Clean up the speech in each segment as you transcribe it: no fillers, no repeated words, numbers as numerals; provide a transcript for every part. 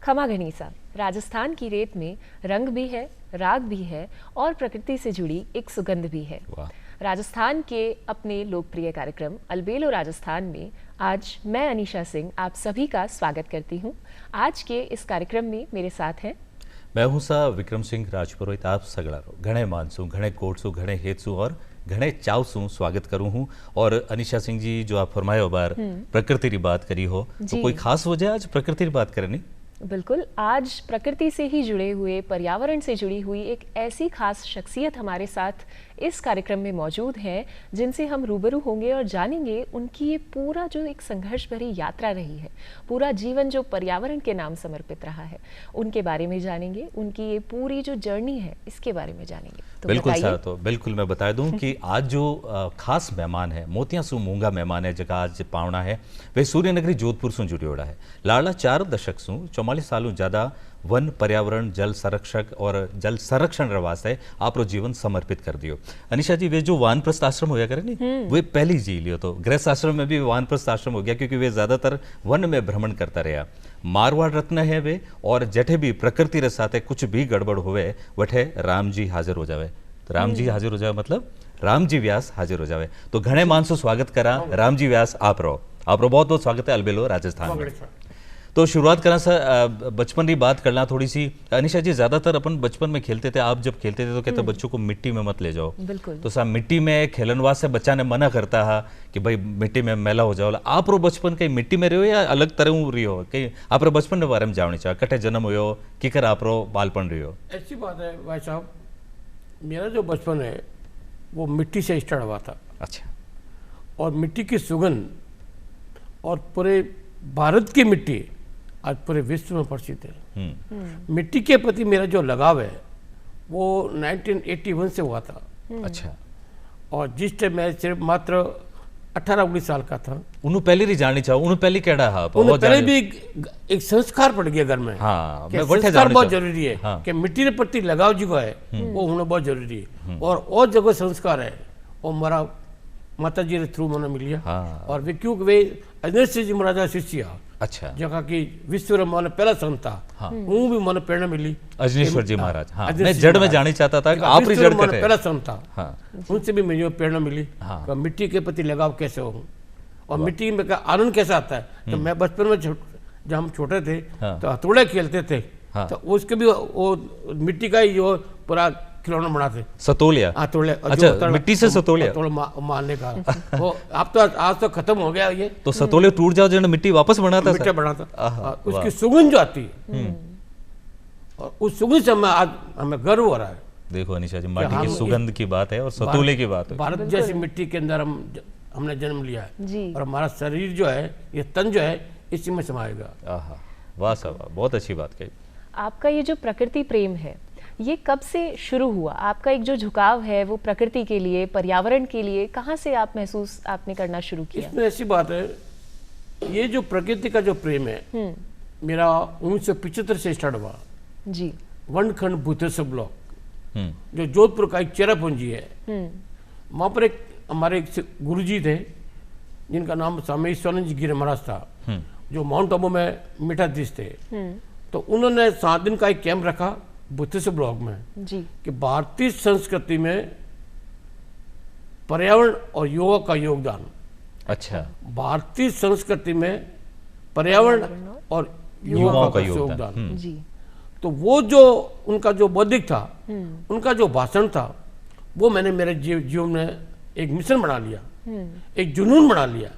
खमा घनीसा, राजस्थान की रेत में रंग भी है, राग भी है और प्रकृति से जुड़ी एक सुगंध भी है। राजस्थान के अपने लोकप्रिय कार्यक्रम अलबेलो राजस्थान में आज मैं अनीशा सिंह आप सभी का स्वागत करती हूं। आज के इस कार्यक्रम में मेरे साथ हैं मैं हूं सा विक्रम सिंह राजपुरोहित। आप सगड़ा घणे मानसू, घणे कोटसू, घणे हेतसू और घणे चावसू स्वागत करूं हूं। और अनीशा सिंह जी जो आप फरमायो बार प्रकृति की बात करी हो तो कोई खास वजह आज प्रकृति की बात करनी? बिल्कुल, आज प्रकृति से ही जुड़े हुए, पर्यावरण से जुड़ी हुई एक ऐसी खास शख्सियत हमारे साथ इस कार्यक्रम में मौजूद हैं जिनसे हम रूबरू होंगे और जानेंगे उनकी ये पूरा जो एक संघर्ष भरी यात्रा रही है, पूरा जीवन जो पर्यावरण के नाम समर्पित रहा है, उनके बारे में जानेंगे। उनकी ये पूरी जो जर्नी है इसके बारे में जानेंगे। तो बिल्कुल सर, तो बिल्कुल मैं बता दूं कि आज जो खास मेहमान है, मोतिया सु मूंगा मेहमान है जगह आज पावना है, वे सूर्य नगरी जोधपुर से जुड़ियोड़ा है। लाला 4 दशक सु 44 सालों ज्यादा वन, पर्यावरण, जल संरक्षक और जल संरक्षण वास्ते आप जीवन समर्पित कर दियो। अनिशा जी, वे जो वानप्रस्थ आश्रम होया करे नहीं, वे पहली जी लियो तो गृहस्थ आश्रम में भी वानप्रस्थ आश्रम हो गया क्योंकि वे ज्यादातर वन में भ्रमण करता रहा। मारवाड़ रत्न है वे, और जठे भी प्रकृति रे साथे कुछ भी गड़बड़ होवे वठे राम जी हाजिर हो जावे। तो राम जी हाजिर हो जावे मतलब राम जी व्यास हाजिर हो जावे। तो घणे मानसो स्वागत करा। राम जी व्यास आप रहो बहुत बहुत स्वागत है अलबेलो राजस्थान में। तो शुरुआत करा सर, बचपन की बात करना थोड़ी सी। अनिशा जी, ज्यादातर अपन बचपन में खेलते थे, आप जब खेलते थे तो कहते बच्चों को मिट्टी में मत ले जाओ। बिल्कुल। तो साहब मिट्टी में खेलन वास्ते बच्चा ने मना करता है कि भाई मिट्टी में मैला हो जाओ। आप रो बचपन कहीं मिट्टी में रहो या अलग तरह रही कहीं आप रो बचपन के बारे में जानी चाहो, कटे जन्म हो कि कर आप रो बालपन रही हो? ऐसी बात है भाई साहब, मेरा जो बचपन है वो मिट्टी से स्टार्ट हुआ था। अच्छा। और मिट्टी की सुगंध और पूरे भारत की मिट्टी आज पूरे विश्व में प्रसिद्ध है। मिट्टी के प्रति मेरा जो लगाव है वो 1981 से हुआ था। अच्छा। और जिस टाइम मैं सिर्फ मात्र 18-19 साल का था। उन्होंने पहले ही जाननी चाहो, उन्होंने पहले केड़ा हा उन्हें पहले भी एक संस्कार पड़ गया घर में। हाँ, कि संस्कार बहुत जरूरी है। हाँ। कि मिट्टी के प्रति लगाव जो है वो होना बहुत जरूरी है। और जगह संस्कार है वो हमारा माता जी के थ्रू मैंने मिलिया। हाँ। और वे क्योंकि वे अजनेश जी महाराजा शिष्य। अच्छा। जगह की विश्व मन पहला संत था। हाँ। वो भी मन प्रेरणा मिली अजनेश्वर जी महाराज। हाँ। मैं जड़ में जाने चाहता था कि आप ही जड़ के थे। पहला संत था। हाँ। उनसे भी मुझे प्रेरणा मिली। हाँ। मिट्टी के प्रति लगाव कैसे हो और मिट्टी में का आनंद कैसा आता है। तो मैं बचपन में जब हम छोटे थे तो हथौड़े खेलते थे। तो उसके भी वो मिट्टी का ही जो पूरा खिलौना बनाते। सतोलिया? अच्छा, मिट्टी से सतोलिया मारने का। वो अब तो आज तो खत्म हो गया ये। तो सतोलिया टूट जाओ जो मिट्टी वापस बनाता, मिट्टी बनाता। उसकी सुगंध जो आती है और उस सुगंध से हमें गर्व हो रहा है। देखो अनिशा जी, माटी की सुगंध की बात है और सतोले की बात है। भारत जैसी मिट्टी के अंदर हमने जन्म लिया है और हमारा शरीर जो है, ये तन जो है, इसी में समाएगा। वाह साहब, बहुत अच्छी बात कही। आपका ये जो प्रकृति प्रेम है ये कब से शुरू हुआ? आपका एक जो झुकाव है वो प्रकृति के लिए, पर्यावरण के लिए, कहाँ से आप महसूस आपने करना शुरू किया? इसमें ऐसी बात है, ये जो प्रकृति का जो प्रेम है मेरा 1975 से स्टार्ट हुआ जी। वनखंड भूतेश्वर ब्लॉक जो जोधपुर का एक चेरापूंजी है, वहां पर एक हमारे एक गुरुजी थे जिनका नाम स्वामी ईश्वरानंद जी गिरी महाराज था, जो माउंट आबू में मीठाधीश थे। तो उन्होंने 7 दिन का एक कैंप रखा बुद्धिस्ट ब्लॉक में जी। कि भारतीय संस्कृति में पर्यावरण और योगा का योगदान। अच्छा। भारतीय संस्कृति में पर्यावरण और योगा का योगदान जी। तो वो जो उनका जो बौद्धिक था, उनका जो भाषण था, वो मैंने मेरे जीवन में एक मिशन बना लिया, एक जुनून बना लिया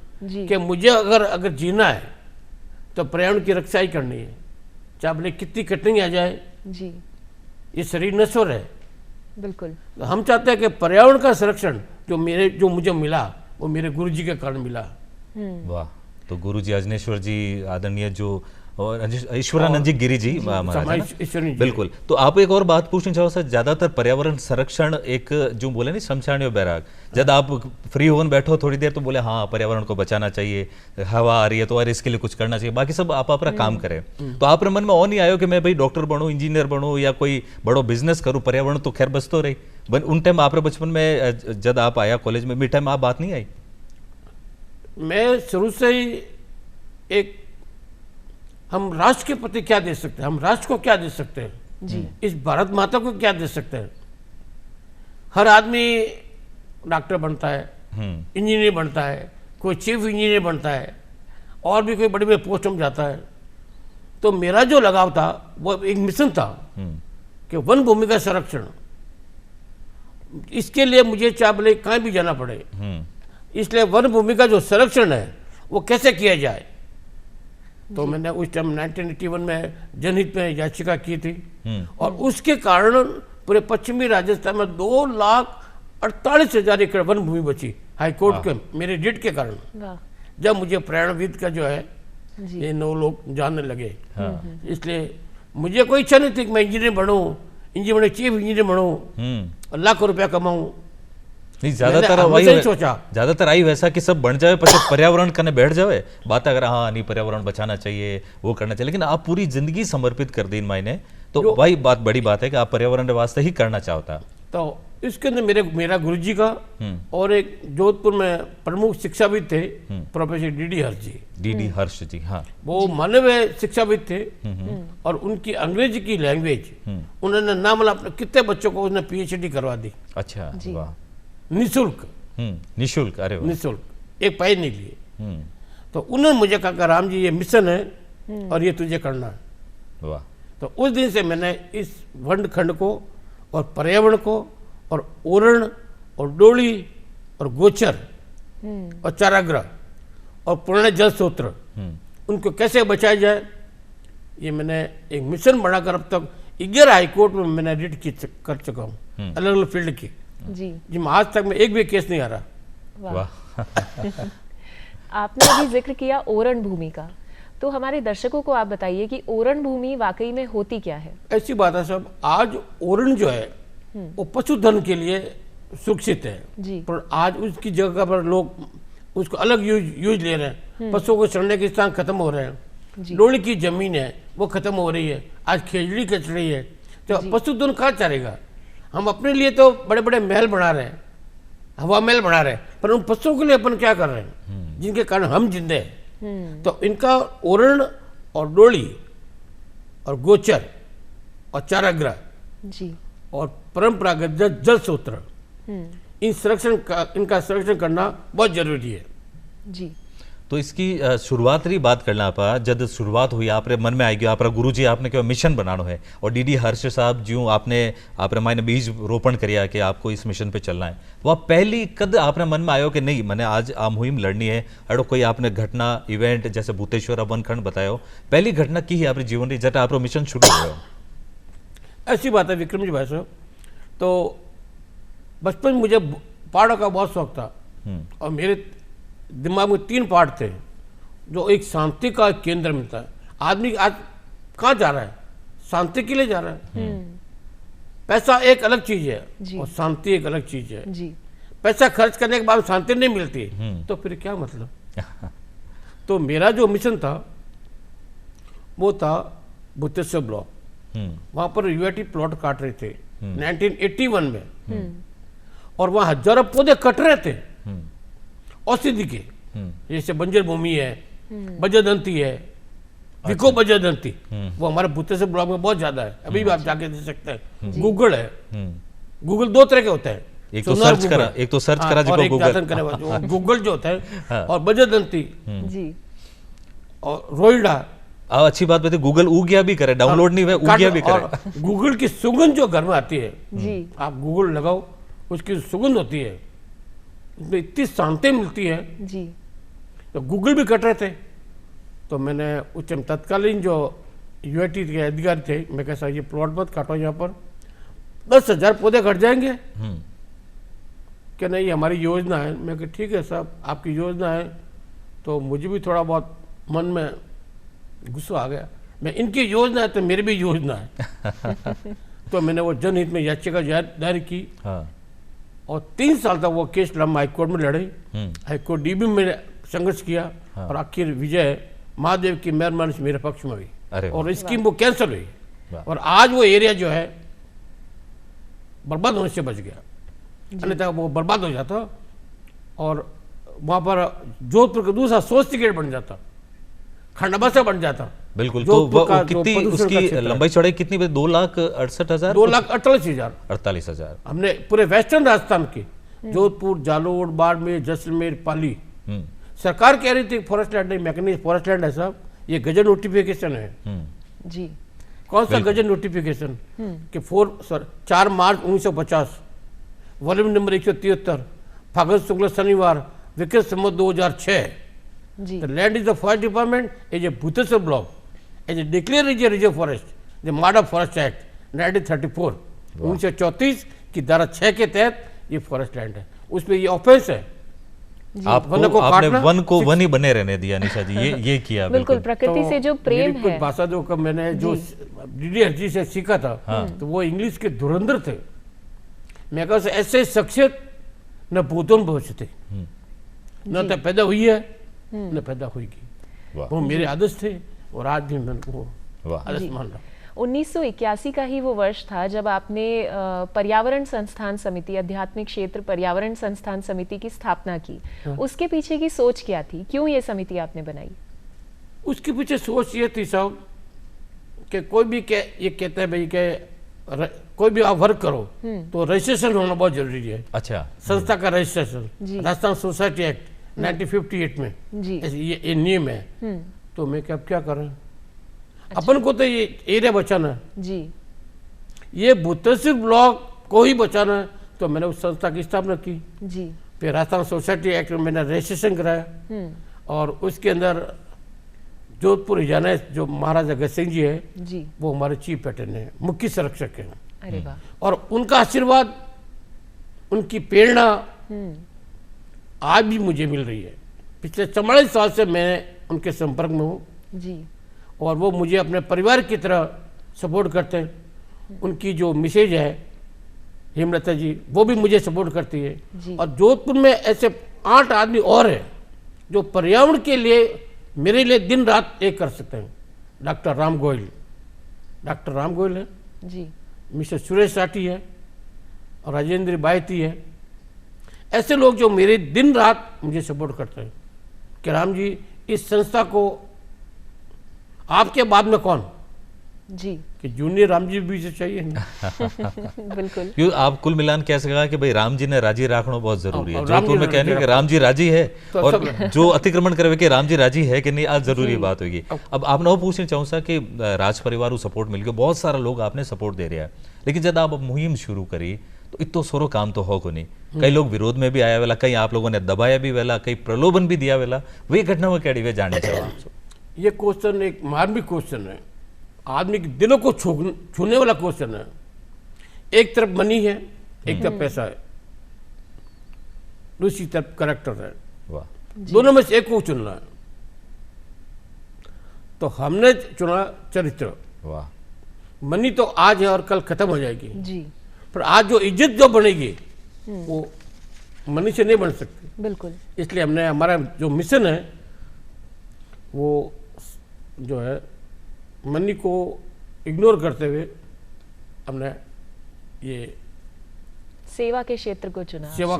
कि मुझे अगर जीना है तो पर्यावरण की रक्षा ही करनी है, चाहे भले कितनी कठिनाई आ जाए जी। ये शरीर नश्वर है। बिल्कुल। तो हम चाहते हैं कि पर्यावरण का संरक्षण जो मुझे मिला वो मेरे गुरुजी के कारण मिला। वाह। तो गुरुजी अजनेश्वर जी आदरणीय जो और ईश्वरानंद जी गिरी जी महाराज, बिल्कुल। तो आप एक और बात पूछनी चाहो सर, ज्यादातर पर्यावरण संरक्षण एक जो बोले नहीं शमशानियों बैराग, जब आप फ्री होवन बैठो थोड़ी देर तो बोले हाँ पर्यावरण को बचाना चाहिए, हवा आ रही है तो और इसके लिए कुछ करना चाहिए, बाकी सब आप अपना काम करें। तो आप मन में और नहीं आयो कि मैं भाई डॉक्टर बनूं, इंजीनियर बनूं या कोई बड़ो बिजनेस करूं, पर्यावरण तो खैर बचतो रही। उन टाइम आप बचपन में जब आप आया कॉलेज में, मिड टाइम आप बात नहीं आई? मैं शुरू से ही एक हम राष्ट्र के प्रति क्या दे सकते हैं, हम राष्ट्र को क्या दे सकते हैं, जी इस भारत माता को क्या दे सकते हैं। हर आदमी डॉक्टर बनता है, इंजीनियर बनता है, कोई चीफ इंजीनियर बनता है, और भी कोई बड़ी बड़ी पोस्ट में जाता है। तो मेरा जो लगाव था वो एक मिशन था कि वन भूमि का संरक्षण, इसके लिए मुझे चाहे भले कहीं भी जाना पड़े, इसलिए वन भूमि का जो संरक्षण है वो कैसे किया जाए। तो मैंने उस टाइम 1981 में जनहित में याचिका की थी, और उसके कारण पूरे पश्चिमी राजस्थान में 2,48,000 एकड़ वन भूमि बची हाईकोर्ट के मेरे रिट के कारण। वाह जब मुझे पर्यावरणविद का जो है जी ये 9 लोग जानने लगे, इसलिए मुझे कोई इच्छा नहीं थी कि मैं इंजीनियर बनूं, इंजीनियर चीफ इंजीनियर बनूं, लाखों रुपया कमाऊं। नहीं, ज्यादातर मैंने वही हमेशा ही सोचा। ज्यादातर आई वैसा कि सब बन जाए પછી पर्यावरण करने बैठ जाए, बात अगर हाँ नहीं पर्यावरण बचाना चाहिए, वो करना चाहिए, लेकिन आप पूरी जिंदगी समर्पित कर दी इन मायने, तो भाई बात बड़ी बात है कि आप पर्यावरण के वास्ते ही करना चाहता। तो इसके अंदर मेरा गुरुजी का और एक जोधपुर में प्रमुख शिक्षाविद थे प्रोफेसर डीडी हर्ष जी। डीडी हर्ष जी, हाँ, वो मानवीय शिक्षाविद थे, और उनकी अंग्रेजी की लैंग्वेज उन्होंने ना मतलब अपने कितने बच्चों को उन्होंने पीएचडी करवा दी। अच्छा, वाह, निःशुल्क। निःशुल्क, अरे वाह, निःशुल्क, एक पैसे नहीं लिए। तो उन्होंने मुझे कहा राम जी ये मिशन है और ये तुझे करना है। वाह। तो उस दिन से मैंने इस वन खंड को और पर्यावरण को और ओरण और डोली और गोचर और चाराग्रह और पुराने जल स्रोत्र, उनको कैसे बचाया जाए, ये मैंने एक मिशन बनाकर अब तक 11 हाईकोर्ट में मैंने रिट कर चुका हूँ, अलग अलग फील्ड की, जी जिसमें आज तक में एक भी केस नहीं आ रहा। वाह। आपने अभी जिक्र किया ओरण भूमि का, तो हमारे दर्शकों को आप बताइए कि ओरण भूमि वाकई में होती क्या है। ऐसी बात है साहब, आज ओरण जो है वो पशुधन के लिए सुरक्षित है, जी पर आज उसकी जगह पर लोग उसको अलग यूज ले रहे हैं। पशुओं को चढ़ने के स्थान खत्म हो रहे हैं, डोली की जमीन है वो खत्म हो रही है, आज खेजड़ी कच रही है, तो पशुधन कहाँ चलेगा। हम अपने लिए तो बड़े बड़े महल बना रहे हैं, हवा महल बना रहे हैं, पर उन पशुओं के लिए अपन क्या कर रहे हैं जिनके कारण हम जिंदे हैं। तो इनका ओरण और डोली और गोचर और चाराग्रह जी और परंपरागत जल स्रोत, इनका संरक्षण करना बहुत जरूरी है। जी तो इसकी शुरुआत रही बात करना पा, जब शुरुआत हुई आपरे मन में आई गया आपरा गुरुजी आपने क्यों मिशन बनानो है, और डीडी हर्ष साहब जो आपने मायने बीज रोपण करिया कि आपको इस मिशन पे चलना है, वह पहली कद आपने मन में आयो कि नहीं मैंने आज आ मुहिम लड़नी है, अड़ो कोई आपने घटना इवेंट जैसे भूतेश्वर वनखंड बतायो, पहली घटना की ही आपने जीवन री जब आपरो मिशन शुरू हुआ। ऐसी बात है विक्रम जी भाई साहब, तो बचपन में मुझे पहाड़ों का बहुत शौक था, और मेरे दिमाग में 3 पहाड़ थे जो एक शांति का केंद्र मिलता है। आदमी आज कहाँ जा रहा है, शांति के लिए जा रहा है। पैसा एक अलग चीज है और शांति एक अलग चीज है। जी पैसा खर्च करने के बाद शांति नहीं मिलती, तो फिर क्या मतलब। तो मेरा जो मिशन था वो था भूतेश्वर ब्लॉक, वहां पर यूआईटी प्लॉट काट रहे थे 1981 में, और वहां हजारों पौधे कट रहे थे औषधि के, जैसे बंजर भूमि है, बजरदंती है, विको बजरदंती, वो हमारे भूतेश्वर ब्लॉक में बहुत ज्यादा है, अभी भी आप जाके दे सकते हैं। गूगल है, गूगल 2 तरह के होते हैं, एक तो सर्च करा, एक तो सर्च करा और एक गूगल दातन करे गूगल जो होता है, और बजरदंती जी और रोइडा। अच्छी बात बताइए, गूगल उगिया भी करे, डाउनलोड नहीं हुआ उगिया भी करे। और गूगल की सुगंध जो घर में आती है, जी आप गूगल लगाओ, उसकी सुगंध होती है, उसमें इतनी शांति मिलती है। जी तो गूगल भी कट रहे थे, तो मैंने उस तत्कालीन जो यूआईटी के अधिकारी थे, मैं कैसा ये प्लॉट मत काटो, यहाँ पर 10,000 पौधे कट जाएंगे कि नहीं, हमारी योजना है। मैं कहा ठीक है साहब, आपकी योजना है। तो मुझे भी थोड़ा बहुत मन में गुस्सा आ गया, मैं इनकी योजना है तो मेरी भी योजना है। तो मैंने वो जनहित में याचिका दायर की, और 3 साल तक वो केस लंबा हाईकोर्ट में लड़े, हाईकोर्ट डीबी में संघर्ष किया, और आखिर विजय महादेव की मेहरबानी से मेरे पक्ष में हुई, और स्कीम वो कैंसिल हुई, और आज वो एरिया जो है बर्बाद होने से बच गया, अन्यथा वो बर्बाद हो जाता, और वहाँ पर जोधपुर का दूसरा सोच गेट बन जाता, खंडवा से बन जाता। बिल्कुल। तो कितनी उसकी लंबाई चौड़ाई कितनी? 2,68,000, 2,48,000, 48,000। हमने पूरे वेस्टर्न राजस्थान के जोधपुर, जालोर, बाड़मेर, जैसलमेर, पाली। सरकार कह रही थी फॉरेस्ट लैंड नहीं, मैकेनिज्म फॉरेस्ट लैंड है साहब, ये गजट नोटिफिकेशन है। जी। कौन सा गजट नोटिफिकेशन? कि 4 मार्च 1950, वॉल्यूम नंबर 173, फागुन शुक्ल शनिवार, विक्रम संवत 2006। जी। The land is the forest department is a Bhutasar block, as a declared as a reserve forest, the Mada Forest Act 1934, 1934 की धारा 6 के तहत ये फॉरेस्ट लैंड है, उसमें ये ऑफेंस है। आपने वन को वन ही बने रहने दिया निशा जी, ये किया। बिल्कुल, प्रकृति से जो प्रेम है। कुछ भाषा जो मैंने जो डीडी जी से सीखा था, तो वो इंग्लिश के धुरंधर थे। मैं कहा ऐसे शख्सियत न भूतों भविष्य थे, न तो पैदा हुई है न पैदा होगी। वो मेरे आदर्श थे और आज भी मैं उनको आदर्श मान रहा हूँ। 1981 का ही वो वर्ष था जब आपने पर्यावरण संस्थान समिति, आध्यात्मिक क्षेत्र पर्यावरण संस्थान समिति की स्थापना की। उसके पीछे की सोच क्या थी? क्यों ये समिति आपने बनाई? उसके पीछे सोच ये थी साहब कि कोई भी ये कहते हैं भाई कि कोई भी आप वर्क करो तो रजिस्ट्रेशन होना बहुत जरूरी है। अच्छा। संस्था का रजिस्ट्रेशन राजस्थान सोसाइटी एक्ट 1958 में ये नियम है। तो मैं क्या करें, अपन को तो ये एरिया बचाना है जी, ये भूतसिर ब्लॉक को ही बचाना है। तो मैंने उस संस्था की स्थापना की जी। फिर राजस्थान सोसाइटी एक्ट में मैंने रजिस्ट्रेशन कराया और उसके अंदर जोधपुर हरियाणा जो महाराजा अगस्त सिंह जी है जी, वो हमारे चीफ पैटर्न है, मुख्य संरक्षक हैं। अरे वाह। और उनका आशीर्वाद, उनकी प्रेरणा आज भी मुझे मिल रही है। पिछले 44 साल से मैं उनके संपर्क में हूँ जी, और वो मुझे अपने परिवार की तरह सपोर्ट करते हैं। उनकी जो मिसेज है हेमलता जी, वो भी मुझे सपोर्ट करती है। और जोधपुर में ऐसे 8 आदमी और हैं जो पर्यावरण के लिए मेरे लिए दिन रात एक कर सकते हैं। डॉक्टर राम गोयल है जी, मिस्टर सुरेश साटी है और राजेंद्र बायती है। ऐसे लोग जो मेरे दिन रात मुझे सपोर्ट करते हैं कि राम जी इस संस्था को आपके बाद में कौन जी, कि जूनियर राम जी भी चाहिए। बिल्कुल। क्यों आप कुल मिलान कैसे कहा कि भाई राम जी ने राजी रखना बहुत जरूरी है। जोधपुर में कहने कि राम जी राजी है तो और जो अतिक्रमण करे कि राम जी राजी है कि नहीं, आज जरूरी बात होगी। अब आपने वो पूछना चाहूँगा कि राज परिवार को सपोर्ट मिल गया, बहुत सारा लोग आपने सपोर्ट दे रहा है, लेकिन जब आप मुहिम शुरू करी तो इतो सोरो काम तो हो को नहीं। कई लोग विरोध में भी आया वेला, कई आप लोगों ने दबाया भी वेला, कई प्रलोभन भी दिया वेला। वही घटना में कैडी वे जाने चाहिए। ये क्वेश्चन एक मार्मिक क्वेश्चन है, आदमी के दिलों को छूने वाला क्वेश्चन है। एक तरफ मनी है, एक तरफ पैसा है, दूसरी तरफ करेक्टर है। दोनों में से एक को चुनना है। तो हमने चुना चरित्र। मनी तो आज है और कल खत्म हो जाएगी जी, पर आज जो इज्जत जो बनेगी वो मनी से नहीं बन सकती। बिल्कुल। इसलिए हमने हमारा जो मिशन है वो जो है मनी को इग्नोर करते हुए हमने ये सेवा के क्षेत्र को चुना। सेवा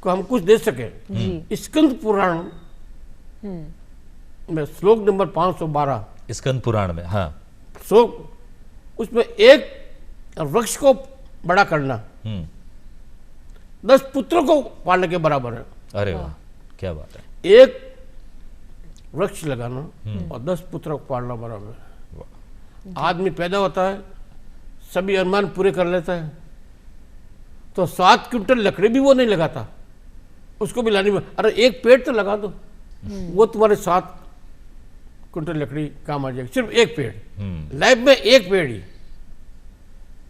को हम कुछ दे सके। स्कंद पुराण में श्लोक नंबर 512 स्कंद पुराण में, हाँ, श्लोक उसमें एक वृक्ष को बड़ा करना 10 पुत्रों को पालने के बराबर है। अरे वाह, क्या बात है। एक वृक्ष लगाना और 10 पुत्रों को पालना बराबर है। आदमी पैदा होता है, सभी अरमान पूरे कर लेता है, तो 7 क्विंटल लकड़ी भी वो नहीं लगाता, उसको भी लाने में अरे एक पेड़ तो लगा दो, वो तुम्हारे 7 क्विंटल लकड़ी काम आ जाएगी। सिर्फ एक पेड़, लाइफ में एक पेड़ ही।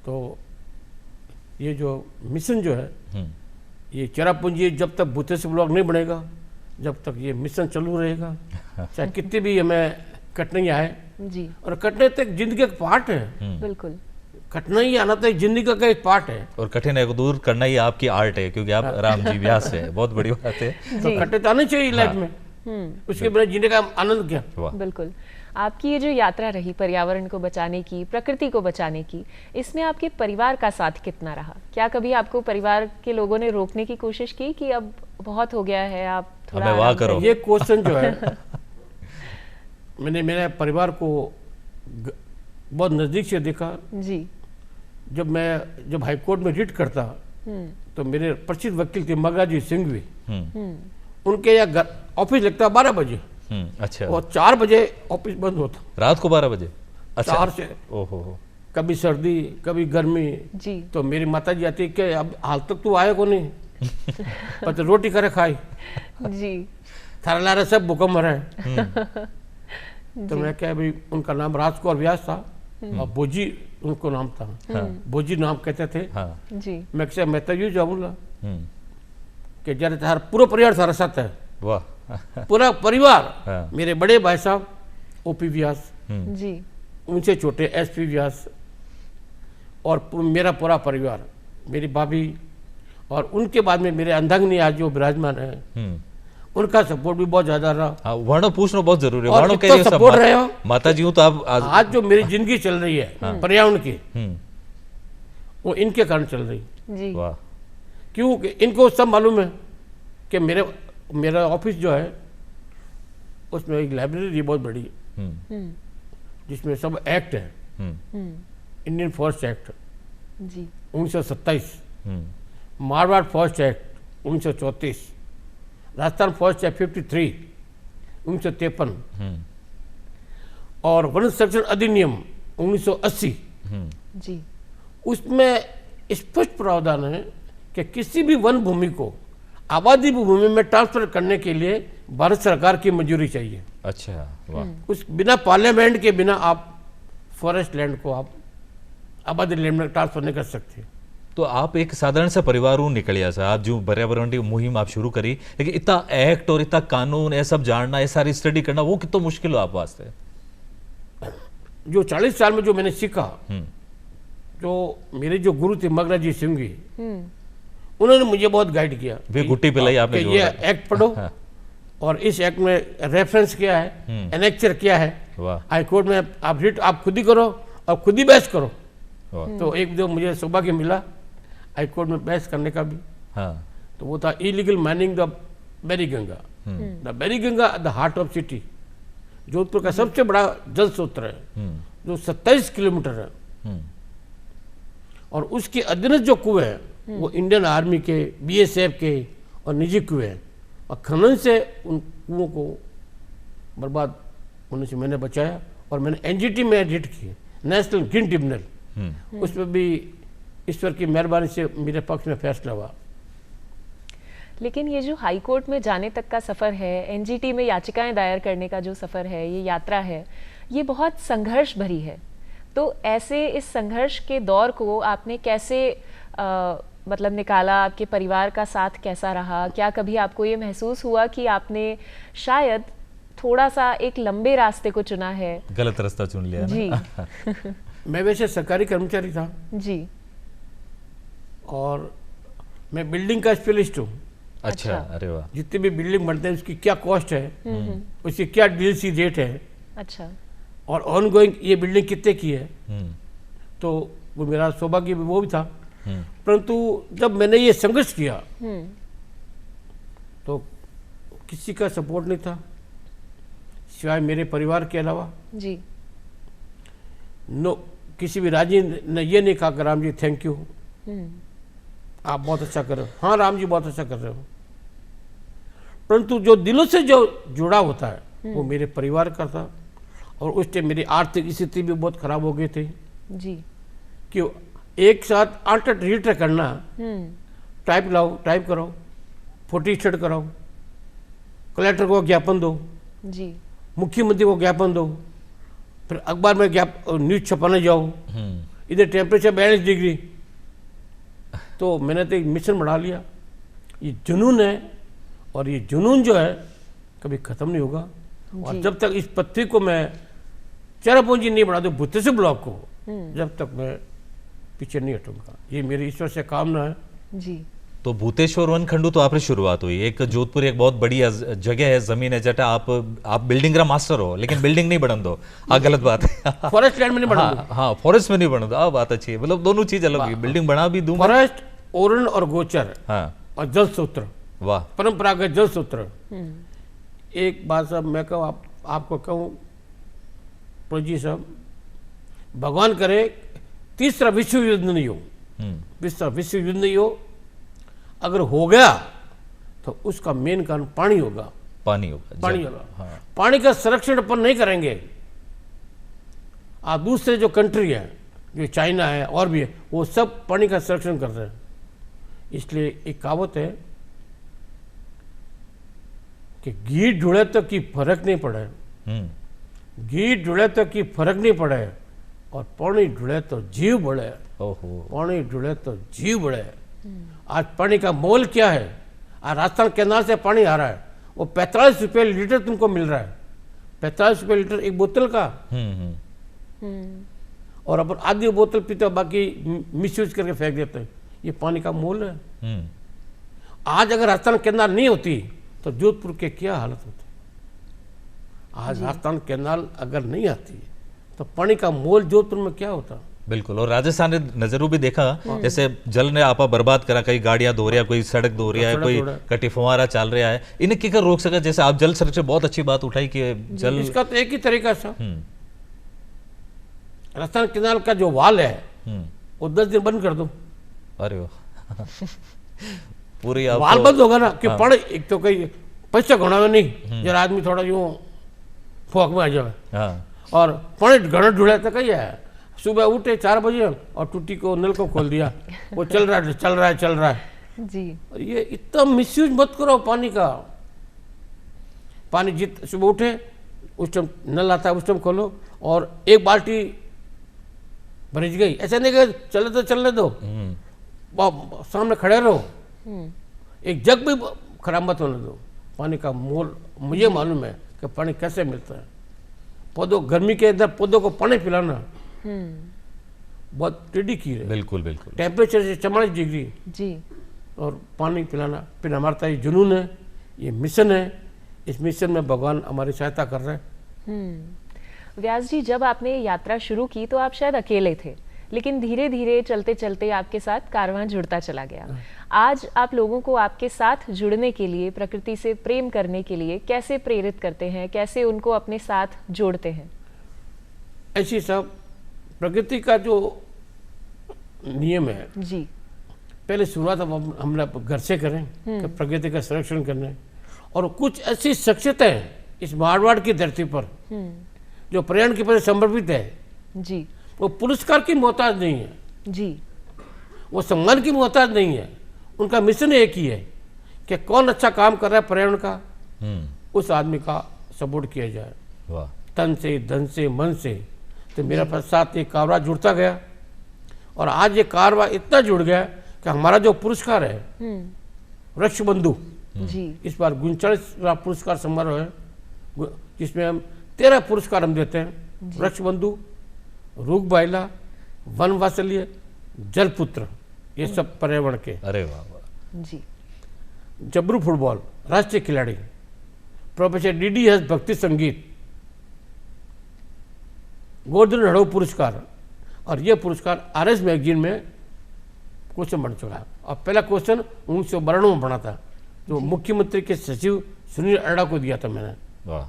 तो ये जो मिशन जो है ये चेरापूंजी जब तक भूतेश्वर ब्लॉक नहीं बनेगा, जब तक ये मिशन चालू रहेगा, चाहे कितनी भी हमें कठिनाइयाँ आए जी, और कटने तक जिंदगी का पार्ट है। बिल्कुल, कठिनाई ही आना तो जिंदगी का एक पार्ट है और कठिनाई को दूर करना ही आपकी आर्ट है, क्योंकि आप राम जी व्यास है, बहुत बड़ी बात है। तो कठिनाई तो आनी चाहिए लाइफ में, उसके बिना जीने का आनंद क्या। बिल्कुल। आपकी ये जो यात्रा रही पर्यावरण को बचाने की, प्रकृति को बचाने की, इसमें आपके परिवार का साथ कितना रहा? क्या कभी आपको परिवार के लोगों ने रोकने की कोशिश की कि अब बहुत हो गया है, आप थोड़ा हमें वाह करो? ये क्वेश्चन जो है मैंने मेरे परिवार को बहुत नज़दीक से देखा। जी। जब हाईकोर्ट में रिट करता तो मेरे प्रसिद्ध वकील थे मगराजी सिंघवी, उनके यहाँ ऑफिस लगता 12 बजे। अच्छा। और 4 बजे ऑफिस बंद होता। रात को 12 बजे? अच्छा। 4 से। ओहो। कभी सर्दी कभी गर्मी जी। तो मेरी माता जी आती कि अब हाल तक तू आया को नहीं पर तो रोटी करे खाई जी। थारा लारा सब भूकंप है। तो मैं क्या भाई, उनका नाम राजकौर व्यास था और बोजी उनको नाम था। बोजी नाम कहते थे। जी। मैं क्या मैं तो यूँ जाऊँगा कि जरा तारा पूरा परिवार सारा साथ है। वाह। पूरा परिवार। मेरे बड़े भाई साहब ओपी व्यास जी, उनसे छोटे एसपी व्यास और मेरा पूरा परिवार, मेरी भाभी और उनके बाद में मेरे अंधांगनी आज जो विराजमान है उनका सपोर्ट भी बहुत ज्यादा रहा। वर्णो पूछना बहुत जरूरी है। और वर्णो इतना सपोर्ट रहे हो माता जी हूँ तो आप आज जो मेरी जिंदगी चल रही है पर्यावरण की वो इनके कारण चल रही। जी। वाह। क्योंकि इनको सब मालूम है कि मेरा ऑफिस जो है उसमें एक लाइब्रेरी बहुत बड़ी है जिसमें सब एक्ट है। इंडियन फॉरेस्ट एक्ट जी 1927, Marwar forest act 1934, Rajasthan forest act 53 1953 और वन संरक्षण अधिनियम 1980। जी। उसमें स्पष्ट प्रावधान है कि किसी भी वन भूमि को आबादी भूमि में ट्रांसफर करने के लिए भारत सरकार की मंजूरी चाहिए। अच्छा। वाह। उस बिना पार्लियामेंट के बिना आप फॉरेस्ट लैंड को आप आबादी लैंड में ट्रांसफर नहीं कर सकते। तो आप एक साधारण सा परिवार निकलिया सा, आप जो पर्यावरण की मुहिम आप शुरू करी, लेकिन इतना एक्ट और इतना कानून ये सब जानना, ये सारी स्टडी करना वो कितना मुश्किल हो आप वास्ते? जो 40 साल में जो मैंने सीखा, जो मेरे जो गुरु थे मगराजी सिंघवी, उन्होंने मुझे बहुत गाइड किया। वे गुट्टी पिलाई आपने ये एक्ट पढ़ो और इस एक्ट में रेफरेंस क्या है, एनेक्चर क्या है, हाई कोर्ट में आप रिट आप खुद ही करो और खुद ही बहस करो। तो एक दो मुझे सौभाग्य मिला हाई कोर्ट में बहस करने का भी। तो वो था illegal mining the Beri Ganga. The Beri Ganga the heart of city, Jodhpur का सबसे बड़ा जल स्रोत है जो 27 किलोमीटर है और उसके अधीनस्थ जो कुएं हैं वो इंडियन आर्मी के, बीएसएफ के और निजी कुएं हैं और खनन से उन कुओं को बर्बाद होने से मैंने बचाया और मैंने एनजीटी में रिट की, नेशनल ग्रीन ट्रिब्यूनल। उसमें भी ईश्वर की मेहरबानी से मेरे पक्ष में फैसला हुआ। लेकिन ये जो हाई कोर्ट में जाने तक का सफ़र है, एनजीटी में याचिकाएं दायर करने का जो सफ़र है, ये यात्रा है, ये बहुत संघर्ष भरी है। तो ऐसे इस संघर्ष के दौर को आपने कैसे मतलब निकाला? आपके परिवार का साथ कैसा रहा? क्या कभी आपको ये महसूस हुआ कि आपने शायद थोड़ा सा एक लंबे रास्ते को चुना है, गलत रास्ता चुन लिया जी? मैं वैसे सरकारी कर्मचारी था जी और मैं बिल्डिंग का स्पेशलिस्ट हूँ। अच्छा। अरे वाह। जितने भी बिल्डिंग बनते हैं उसकी क्या कॉस्ट है, उसकी क्या डीएलसी रेट है, अच्छा, और ऑन गोइंग ये बिल्डिंग कितने की है। तो वो मेरा सौभाग्य वो भी था। परंतु जब मैंने ये संघर्ष किया तो किसी का सपोर्ट नहीं था सिवाय मेरे परिवार के अलावा। जी। नो, किसी भी राजी ने ये नहीं कहा कि राम जी थैंक यू, आप बहुत अच्छा कर रहे हो। हाँ राम जी बहुत अच्छा कर रहे हो। परंतु जो दिलों से जो जुड़ा होता है वो मेरे परिवार का था और उस टाइम मेरी आर्थिक स्थिति भी बहुत खराब हो गई थी जी। कि एक साथ 8 लीटर करना, टाइप लाओ, टाइप कराओ, फोटो स्टेट कराओ, कलेक्टर को ज्ञापन दो जी, मुख्यमंत्री को ज्ञापन दो, फिर अखबार में न्यूज छपाने जाओ, इधर टेम्परेचर 42 डिग्री। तो मैंने तो एक मिशन बढ़ा लिया। ये जुनून है और ये जुनून जो है कभी ख़त्म नहीं होगा। और जब तक इस पृथ्वी को मैं चेरापूंजी नहीं बढ़ा दूँ भूतेश्वर ब्लॉक को, जब तक मैं पीछे नहीं हटूंगा। ये मेरी ईश्वर से कामना है जी। तो भूतेश्वर वन खंडू तो आपकी शुरुआत हुई। एक जोधपुर एक बहुत बड़ी जगह है, जमीन है, जटा आप बिल्डिंग का मास्टर हो लेकिन बिल्डिंग नहीं बढ़न दो। हाँ गलत बात है। फॉरेस्ट लैंड में नहीं बढ़ा। हाँ फॉरेस्ट में नहीं बढ़न दो। बात अच्छी है, मतलब दोनों चीज अलग हुई। बिल्डिंग बना भी दूं, फॉरेस्ट, ओरन और गोचर, हाँ, और जल सूत्र, वाह, परंपरागत जल सूत्र। एक बात साहब मैं कहूँ आपको कहूँ जी साहब, भगवान करे तीसरा विश्व युद्ध नहीं हो, तीसरा विश्व युद्ध नहीं हो। अगर हो गया तो उसका मेन कारण पानी होगा, पानी होगा, पानी होगा। हाँ। पानी का संरक्षण अपन नहीं करेंगे, आप दूसरे जो कंट्री है, जो चाइना है और भी है, वो सब पानी का संरक्षण कर रहे हैं। इसलिए एक कहावत है कि घी ढूंढे तो कि फर्क नहीं पड़े, घी ढूंढे तो कि फर्क नहीं पड़े, और पानी ढूंढे तो जीव बढ़े। पानी ढूंढे तो जीव बढ़े। आज पानी का मोल क्या है? आज राजस्थान कैनाल से पानी आ रहा है, वो 45 रुपये लीटर तुमको मिल रहा है, 45 रुपये लीटर एक बोतल का। और अपन आधी बोतल पीते हो, बाकी मिसयूज करके फेंक देते हैं। ये पानी का मोल है। आज अगर राजस्थान कैनाल नहीं होती तो जोधपुर के क्या हालत होती? आज राजस्थान कैनाल अगर नहीं आती तो पानी का मोल जोधपुर में क्या होता? बिल्कुल। और राजस्थान ने नजरों भी देखा, जैसे जल ने आपा बर्बाद करा, कई गाड़ियां धो रहा, कोई सड़क धो रहा है, कोई कटी फुवारा चल रहा है, इन्हें क्या रोक सका? जैसे आप जल संरक्षण, बहुत अच्छी बात उठाई कि जल, इसका तो एक ही तरीका था, राजस्थान कैनाल का जो वाल है वो 10 दिन बंद कर दो। अरे वाह, पूरी वाल बंद होगा ना कि पड़े, एक तो कहीं पैसा घोड़ा नहीं, जरा आदमी थोड़ा यूं फोक में आ जाए। और पानी घड़ा ढूंढा तो कहीं है, सुबह उठे 4 बजे और टूटी को नल को खोल दिया, वो चल रहा है चल रहा है चल रहा है जी। ये इतना मिसयूज मत करो पानी का। पानी जित सुबह उठे उस टाइम नल आता है, उस टाइम खोलो, और एक बाल्टी भरिज गई, ऐसा नहीं कि चले तो चलने दो, सामने खड़े रहो, एक जग भी खराब मत होने दो। पानी का मोल मुझे मालूम है कि पानी कैसे मिलता है। पौधों, गर्मी के अंदर पौधों को पानी पिलाना बहुत टेढ़ी की है। बिल्कुल बिल्कुल। टेम्परेचर से 44 डिग्री जी, और पानी पिलाना, फिर हमारा ये जुनून है, ये मिशन है। इस मिशन में भगवान हमारी सहायता कर रहे हैं। व्यास जी, जब आपने यात्रा शुरू की तो आप शायद अकेले थे, लेकिन धीरे धीरे चलते चलते आपके साथ कारवां जुड़ता चला गया। आज आप लोगों को आपके साथ जुड़ने के लिए, प्रकृति से प्रेम करने के लिए कैसे प्रेरित करते हैं, कैसे उनको अपने साथ जोड़ते हैं? ऐसी सब प्रकृति का जो नियम है जी, पहले शुरुआत हमने घर से करें कि प्रकृति का संरक्षण करने। और कुछ ऐसी शख्सियतें हैं इस मारवाड़ की धरती पर जो पर्यावरण के प्रति समर्पित है जी, वो पुरस्कार की मोहताज नहीं है जी, वो सम्मान की मोहताज नहीं है। उनका मिशन एक ही है कि कौन अच्छा काम कर रहा है पर्यावरण का, उस आदमी का सपोर्ट किया जाए। वाह। तन से, धन से, मन से। तो मेरा साथ ये कारवा जुड़ता गया, और आज ये कारवा इतना जुड़ गया कि हमारा जो पुरस्कार है वृक्ष बंधु जी, इस बार 39वां पुरस्कार समारोह है, जिसमें हम 13 पुरस्कार हम देते हैं। वृक्ष बंधु, रुख बाइला, वन वात्सल्य, जल पुत्र, ये सब पर्यावरण के। अरे वाह वाह जी। जबरू फुटबॉल राष्ट्रीय खिलाड़ी, प्रोफेसर DDS भक्ति संगीत, गोल्डन हड़ो पुरस्कार। और ये पुरस्कार RS मैगजीन में क्वेश्चन बन चुका है। और पहला क्वेश्चन 1992 में बना था, जो मुख्यमंत्री के सचिव सुनील अरोड़ा को दिया था मैंने। वाह।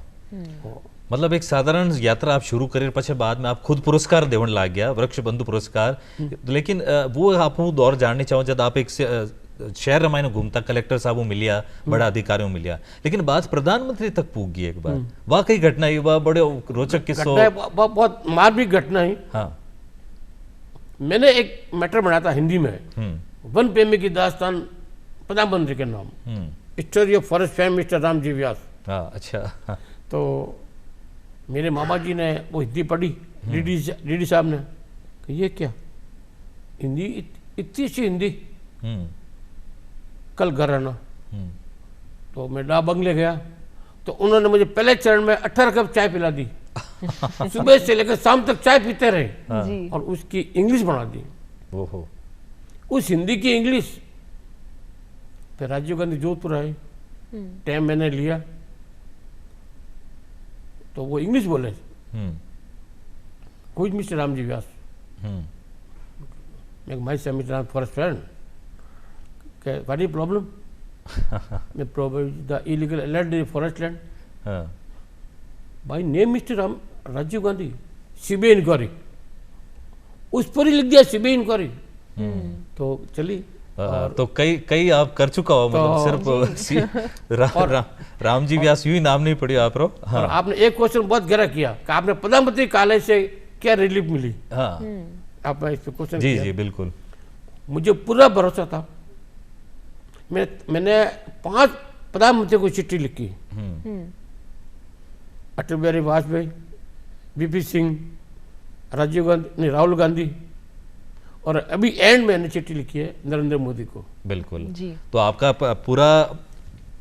मतलब एक साधारण यात्रा आप शुरू करे, पछे बाद में आप खुद पुरस्कार देवन लाग गया, वृक्ष बंधु पुरस्कार। लेकिन वो आप दौर जाननी चाहो, जब आप एक शहर रमायण घूमता, कलेक्टर साहब मिलिया, बड़ा अधिकारियों मिलिया, लेकिन बात प्रधानमंत्री तक पूछ गई एक बार। वाकई घटना ही वह बड़े रोचक किस्सा, बहुत मार्मिक घटना है। हाँ। मैंने एक मैटर बनाया था हिंदी में, वन प्रेमी की दास्तान प्रधानमंत्री के नाम, story of forest fame mister Ramji Vyas. हाँ, अच्छा। तो मेरे मामा जी ने वो हिंदी पढ़ी, डीडी साहब ने, कि ये क्या हिंदी, इतनी अच्छी हिंदी, कल घर आना। तो मैं डा बंगले गया, तो उन्होंने मुझे पहले चरण में 18 कप चाय पिला दी। सुबह से लेकर शाम तक चाय पीते रहे। जी। और उसकी इंग्लिश बना दी। ओहो। उस हिंदी की इंग्लिश। फिर राजीव गांधी जोधपुर आए, टाइम मैंने लिया, तो वो इंग्लिश बोले, हुई मिस्टर रामजी व्यास, माई से mister forest friend, what is problem? मैं problem the illegal land in forest land. By name mister Rajiv Gandhi, CBI inquiry, उस पर ही लिख दिया सीबीआई इंक्वायरी। तो चली। तो कई आप कर चुका हो, मतलब सिर्फ राम जी व्यास यूं ही नाम नहीं पड़ी आप रो। और आपने एक क्वेश्चन बहुत गहरा किया कि आपने प्रधानमंत्री कार्यालय से क्या रिलीफ मिली। हाँ आपने इस पे क्वेश्चन जी किया। जी बिल्कुल। मुझे पूरा भरोसा था। मैंने 5 प्रधानमंत्री को चिट्ठी लिखी, अटल बिहारी वाजपेयी, वीपी सिंह, राजीव गांधी, नहीं राहुल गांधी, और अभी एंड में मैंने चिट्ठी लिखी है नरेंद्र मोदी को। बिल्कुल जी। तो आपका पूरा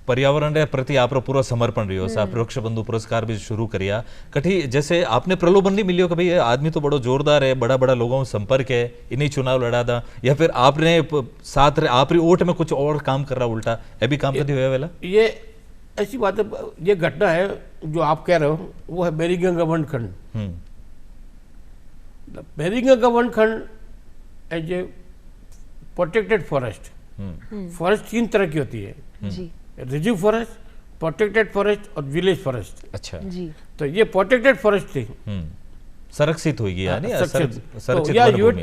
पर्यावरण के प्रति आप पूरा समर्पण रही हो। आप वृक्ष बंधु पुरस्कार भी शुरू करिया कठी, जैसे आपने प्रलोभन नहीं मिलियो कि भाई ये आदमी तो बड़ो जोरदार है, बड़ा बड़ा लोगों में संपर्क है, इन्हीं चुनाव लड़ा था, या फिर आपने साथ आप ओट में कुछ और काम कर रहा उल्टा, ये भी काम कभी हुआ वेला? ये ऐसी बात है, ये घटना है जो आप कह रहे हो, वो है बेरीगंगा वनखंड। बेरीगंगा वनखंड as a protected forest. Forest 3 तरह की होती है, जी रिजर्व फॉरेस्ट, प्रोटेक्टेड फॉरेस्ट और विलेज फॉरेस्ट। अच्छा जी। तो ये प्रोटेक्टेड फॉरेस्ट थी, संरक्षित हुई यानी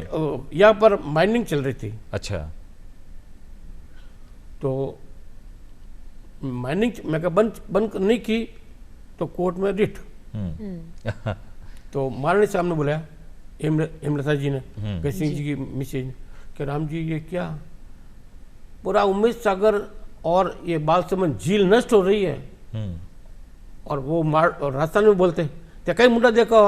तो यहाँ पर माइनिंग चल रही थी। अच्छा। तो माइनिंग मैं कहा बंद नहीं की तो कोर्ट में रिट। तो माननीय साहब ने बोला, हेमलता जी ने, सिंह जी की मिसेज, कि राम जी ये क्या, पूरा उमेश सागर और ये बालसमंद झील नष्ट हो रही है। और वो राजस्थान में बोलते ते कई मुंडा देखो,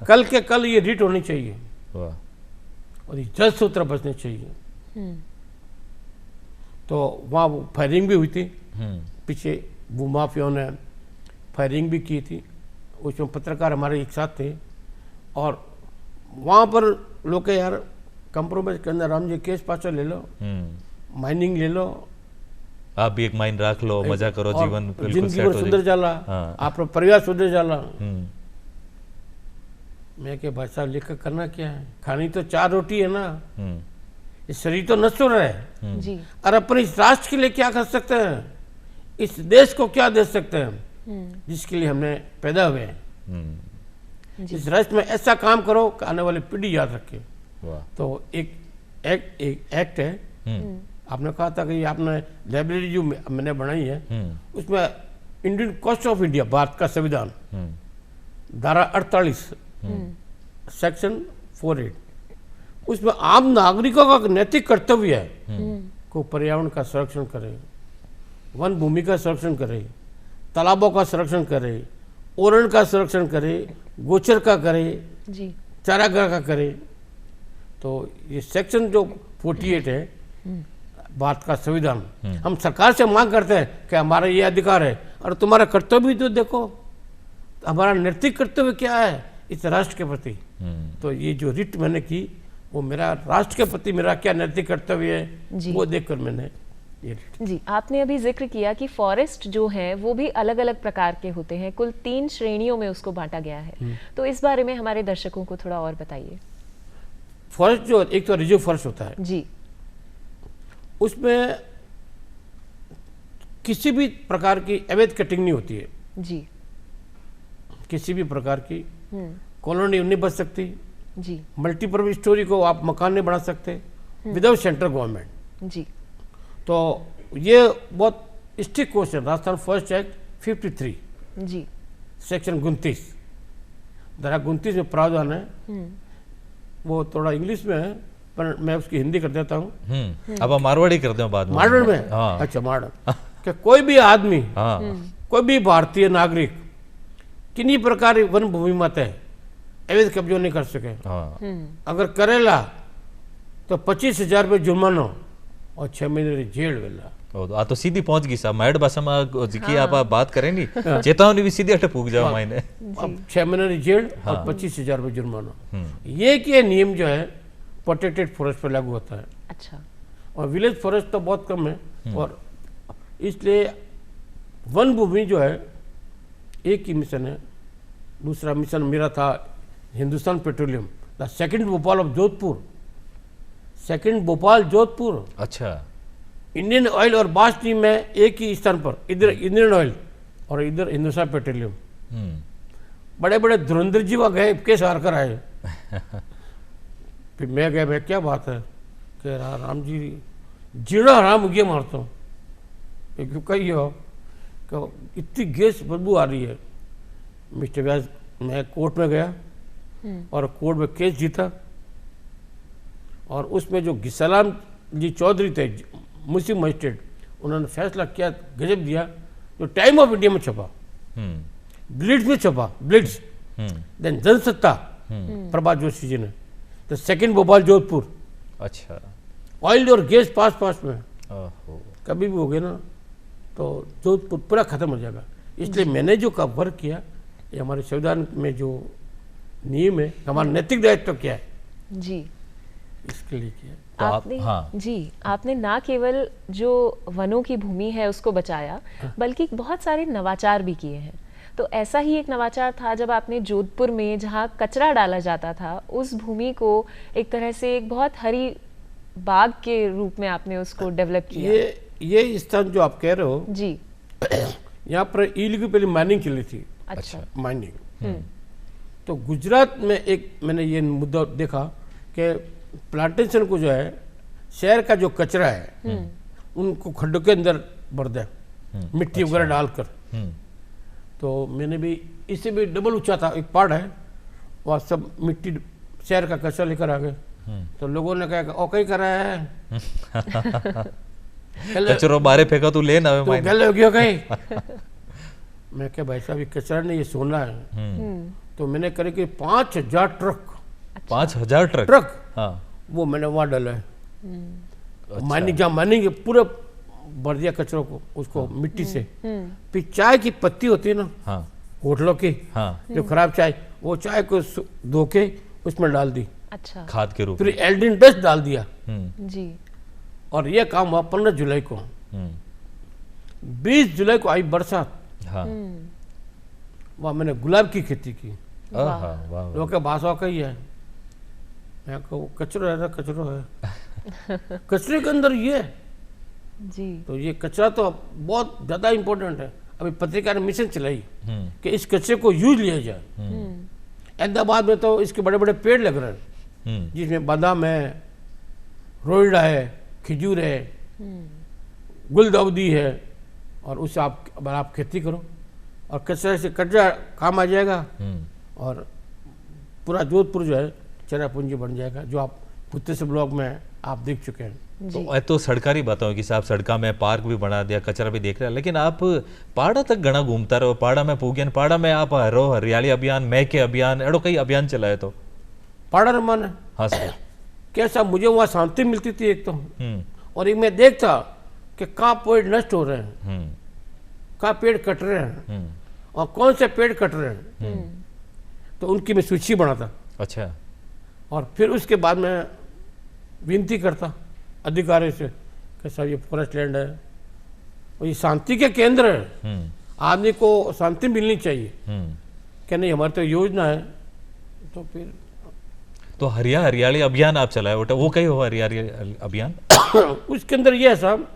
कल के कल ये रिट होनी चाहिए और ये जल सूत्र बचने चाहिए। तो वहाँ फायरिंग भी हुई थी, पीछे भूमाफियाओं ने फायरिंग भी की थी, उसमें पत्रकार हमारे एक साथ थे। और वहाँ पर लोग के यार कंप्रोमाइज करना, राम जी केस पाछो ले लो, माइनिंग ले लो, आप भी एक माइन रख लो, मजा करो, जीवन बिल्कुल जिंदगी में सुधर जाला, आप परिवार सुधर जाला। मैं क्या भाई साहब लेकर करना क्या है, खानी तो 4 रोटी है ना, इस शरीर तो नष्ट हो रहा है जी। और अपने इस राष्ट्र के लिए क्या कर सकते हैं, इस देश को क्या दे सकते हैं जिसके लिए हमने पैदा हुए हैं। इस राष्ट्र में ऐसा काम करो कि आने वाली पीढ़ी याद रखे। तो एक एक्ट है, आपने कहा था कि आपने लाइब्रेरी जो मैंने बनाई है उसमें Indian cost of India, Bharat का संविधान, धारा 48 सेक्शन 48, उसमें आम नागरिकों का नैतिक कर्तव्य है को पर्यावरण का संरक्षण करे, वन भूमि का संरक्षण करे, तालाबों का संरक्षण करे, ओरण का संरक्षण करे, गोचर का करे जी, चारागाह का करे। तो ये सेक्शन जो 48 है भारत का संविधान, हम सरकार से मांग करते हैं कि हमारा ये अधिकार है, और तुम्हारा कर्तव्य भी तो देखो, हमारा नैतिक कर्तव्य क्या है इस राष्ट्र के प्रति। तो ये जो रिट मैंने की, वो मेरा राष्ट्र के प्रति मेरा क्या नैतिक कर्तव्य है वो देखकर मैंने ये रिट। जी, आपने अभी जिक्र किया कि फॉरेस्ट जो है वो भी अलग अलग प्रकार के होते हैं, कुल 3 श्रेणियों में उसको बांटा गया है। तो इस बारे में हमारे दर्शकों को थोड़ा और बताइए। फॉरेस्ट जो एक तो रिजर्व फॉरेस्ट होता है जी, उसमें किसी भी प्रकार की अवैध कटिंग नहीं होती है जी, किसी भी प्रकार की कॉलोनी नहीं बच सकती जी, मल्टीपर्पज स्टोरी को आप मकान नहीं बना सकते विदाउट सेंट्रल गवर्नमेंट। जी, तो ये बहुत strict question, Rajasthan forest act 53 जी, सेक्शन 29, धारा 29 में प्रावधान है, वो थोड़ा इंग्लिश में है पर मैं उसकी हिंदी कर देता हूँ। अब आप मारवाड़ी कर दो बाद में। मारवाड़ में? हाँ। अच्छा मारवाड़। कि कोई भी आदमी, कोई भी भारतीय नागरिक किन्हीं प्रकार की वन भूमि मत है अवैध कब्जा नहीं कर सके। अगर करेला तो 25,000 रुपये जुर्माना और 6 महीने जेल वेला। आ तो सीधी पहुंच गई साहब, मैड भाषा में जिकी आप बात करेंगी, चेतावनी भी सीधी अटे फूक जाओ मायने। अब 6 महीने जेल और 25,000 रुपये जुर्माना। ये कि नियम जो है प्रोटेक्टेड फॉरेस्ट पर लागू होता है। अच्छा। और विलेज फॉरेस्ट तो बहुत कम है, और इसलिए वन भूमि जो है एक ही मिशन है। दूसरा मिशन मेरा था Hindustan Petroleum, the second Bhopal of Jodhpur, second Bhopal Jodhpur. अच्छा। इंडियन ऑयल और बास्टी में एक ही स्थान पर, इधर इंडियन ऑयल और इधर हिंदुस्तान पेट्रोलियम। बड़े बड़े धुरंधर जी वहाँ गए केस हार कर आए। फिर मैं गया, मैं क्या बात है, कह रहा राम जी जीना हराम हो गया मारता हूँ। क्यों कही हो, कहो इतनी गैस बदबू आ रही है। मिस्टर व्यास, मैं कोर्ट में गया और कोर्ट में केस जीता, और उसमें जो गिसालाम जी चौधरी थे मुस्लिम मजिस्ट्रेट, उन्होंने फैसला किया, गजब दिया, जो टाइम ऑफ इंडिया में छपा, ब्लिट्स में छपा, ब्लिट्स, देन जनसत्ता प्रभात जोशी जी ने, द सेकंड भोपाल जोधपुर। अच्छा, ऑयल और गैस पास पास में, ओहो, कभी भी हो गए ना तो जोधपुर पूरा खत्म हो जाएगा। इसलिए मैंने जो का वर्क किया, ये हमारे संविधान में जो नियम है, हमारा नैतिक दायित्व क्या है, जी, इसके लिए किया। तो आप, आपने हाँ, जी, आपने ना केवल जो वनों की भूमि है उसको बचाया, बल्कि बहुत सारे नवाचार भी किए हैं। तो ऐसा ही एक नवाचार था जब आपने जोधपुर में जहाँ कचरा डाला जाता था, उस भूमि को एक तरह से एक बहुत हरी बाग के रूप में आपने उसको डेवलप किया। ये स्थान जो आप कह रहे हो जी, यहाँ पर इलीगल पहले माइनिंग चली थी। अच्छा, माइनिंग तो गुजरात में एक मैंने ये मुद्दा देखा कि प्लांटेशन को जो है, शहर का जो कचरा है उनको खड्डों के अंदर भर दे, मिट्टी वगैरह डालकर। तो मैंने भी इससे भी डबल ऊंचा था एक पहाड़ है, वहाँ सब मिट्टी शहर का कचरा लेकर आ गए। तो लोगों ने कहा ओ कहीं कर रहा है कचरो बारे फेंका तू ले ना तो गले हो गया कहीं। मैं क्या भाई साहब ये कचरा नहीं, ये सोना है। तो मैंने करे कि 5000 ट्रक 5000 ट्रक ट्रक हाँ, वो मैंने वहाँ डाला है। अच्छा, माइनिंग जहाँ माइनिंग पूरा भर दिया कचरों को, उसको मिट्टी से। फिर चाय की पत्ती होती है ना, हाँ, होटलों की, हाँ, जो खराब चाय, वो चाय को धो के उसमें डाल दी, अच्छा, खाद के रूप फिर में। एल्डिन डस्ट डाल दिया। जी, और ये काम हुआ 15 जुलाई को। 20 जुलाई को आई बरसात, हाँ, वहाँ मैंने गुलाब की खेती की। आहा, वाह, लोग के भाषा का ही है, मैं कहूँ कचरा है ना, कचरा है कचरे के अंदर ये है। जी, तो ये कचरा तो बहुत ज़्यादा इम्पोर्टेंट है। अभी पत्रिका ने मिशन चलाई कि इस कचरे को यूज लिया जाए। अहमदाबाद में तो इसके बड़े बड़े पेड़ लग रहे हैं, जिसमें बादाम है, रोइडा है, खजूर है, गुलदाउदी है, और उससे आप खेती करो और कचरे से कचरा काम आ जाएगा, और पूरा जोधपुर जो है चरापूंजी बन जाएगा, जो आप पुत्तेश्वर ब्लॉक में आप देख चुके हैं। तो सरकारी बातों की साहब सड़का में पार्क भी बना दिया, कचरा भी देख रहा है, लेकिन आप पहाड़ा तक घना घूमता रहो, पहाड़ा में पूगन, पहाड़ा में आप रो हरियाली अभियान, मैं के अभियान, एड़ो कई अभियान चलाए तो पहाड़ा रमान है। हाँ सर, कैसा मुझे वहाँ शांति मिलती थी एक तो, और एक मैं देखता कि कहाँ पेड़ नष्ट हो रहे हैं, कहाँ पेड़ कट रहे हैं, और कौन से पेड़ कट रहे हैं, तो उनकी मैं सूची बनाता। अच्छा, और फिर उसके बाद मैं विनती करता अधिकारी से कि साहब ये फॉरेस्ट लैंड है और ये शांति के केंद्र है, आदमी को शांति मिलनी चाहिए। कि नहीं हमारी तो योजना है। तो फिर तो हरियाली अभियान आप चलाए बेटा, वो कहीं हो हरियाली अभियान? उसके अंदर ये है साहब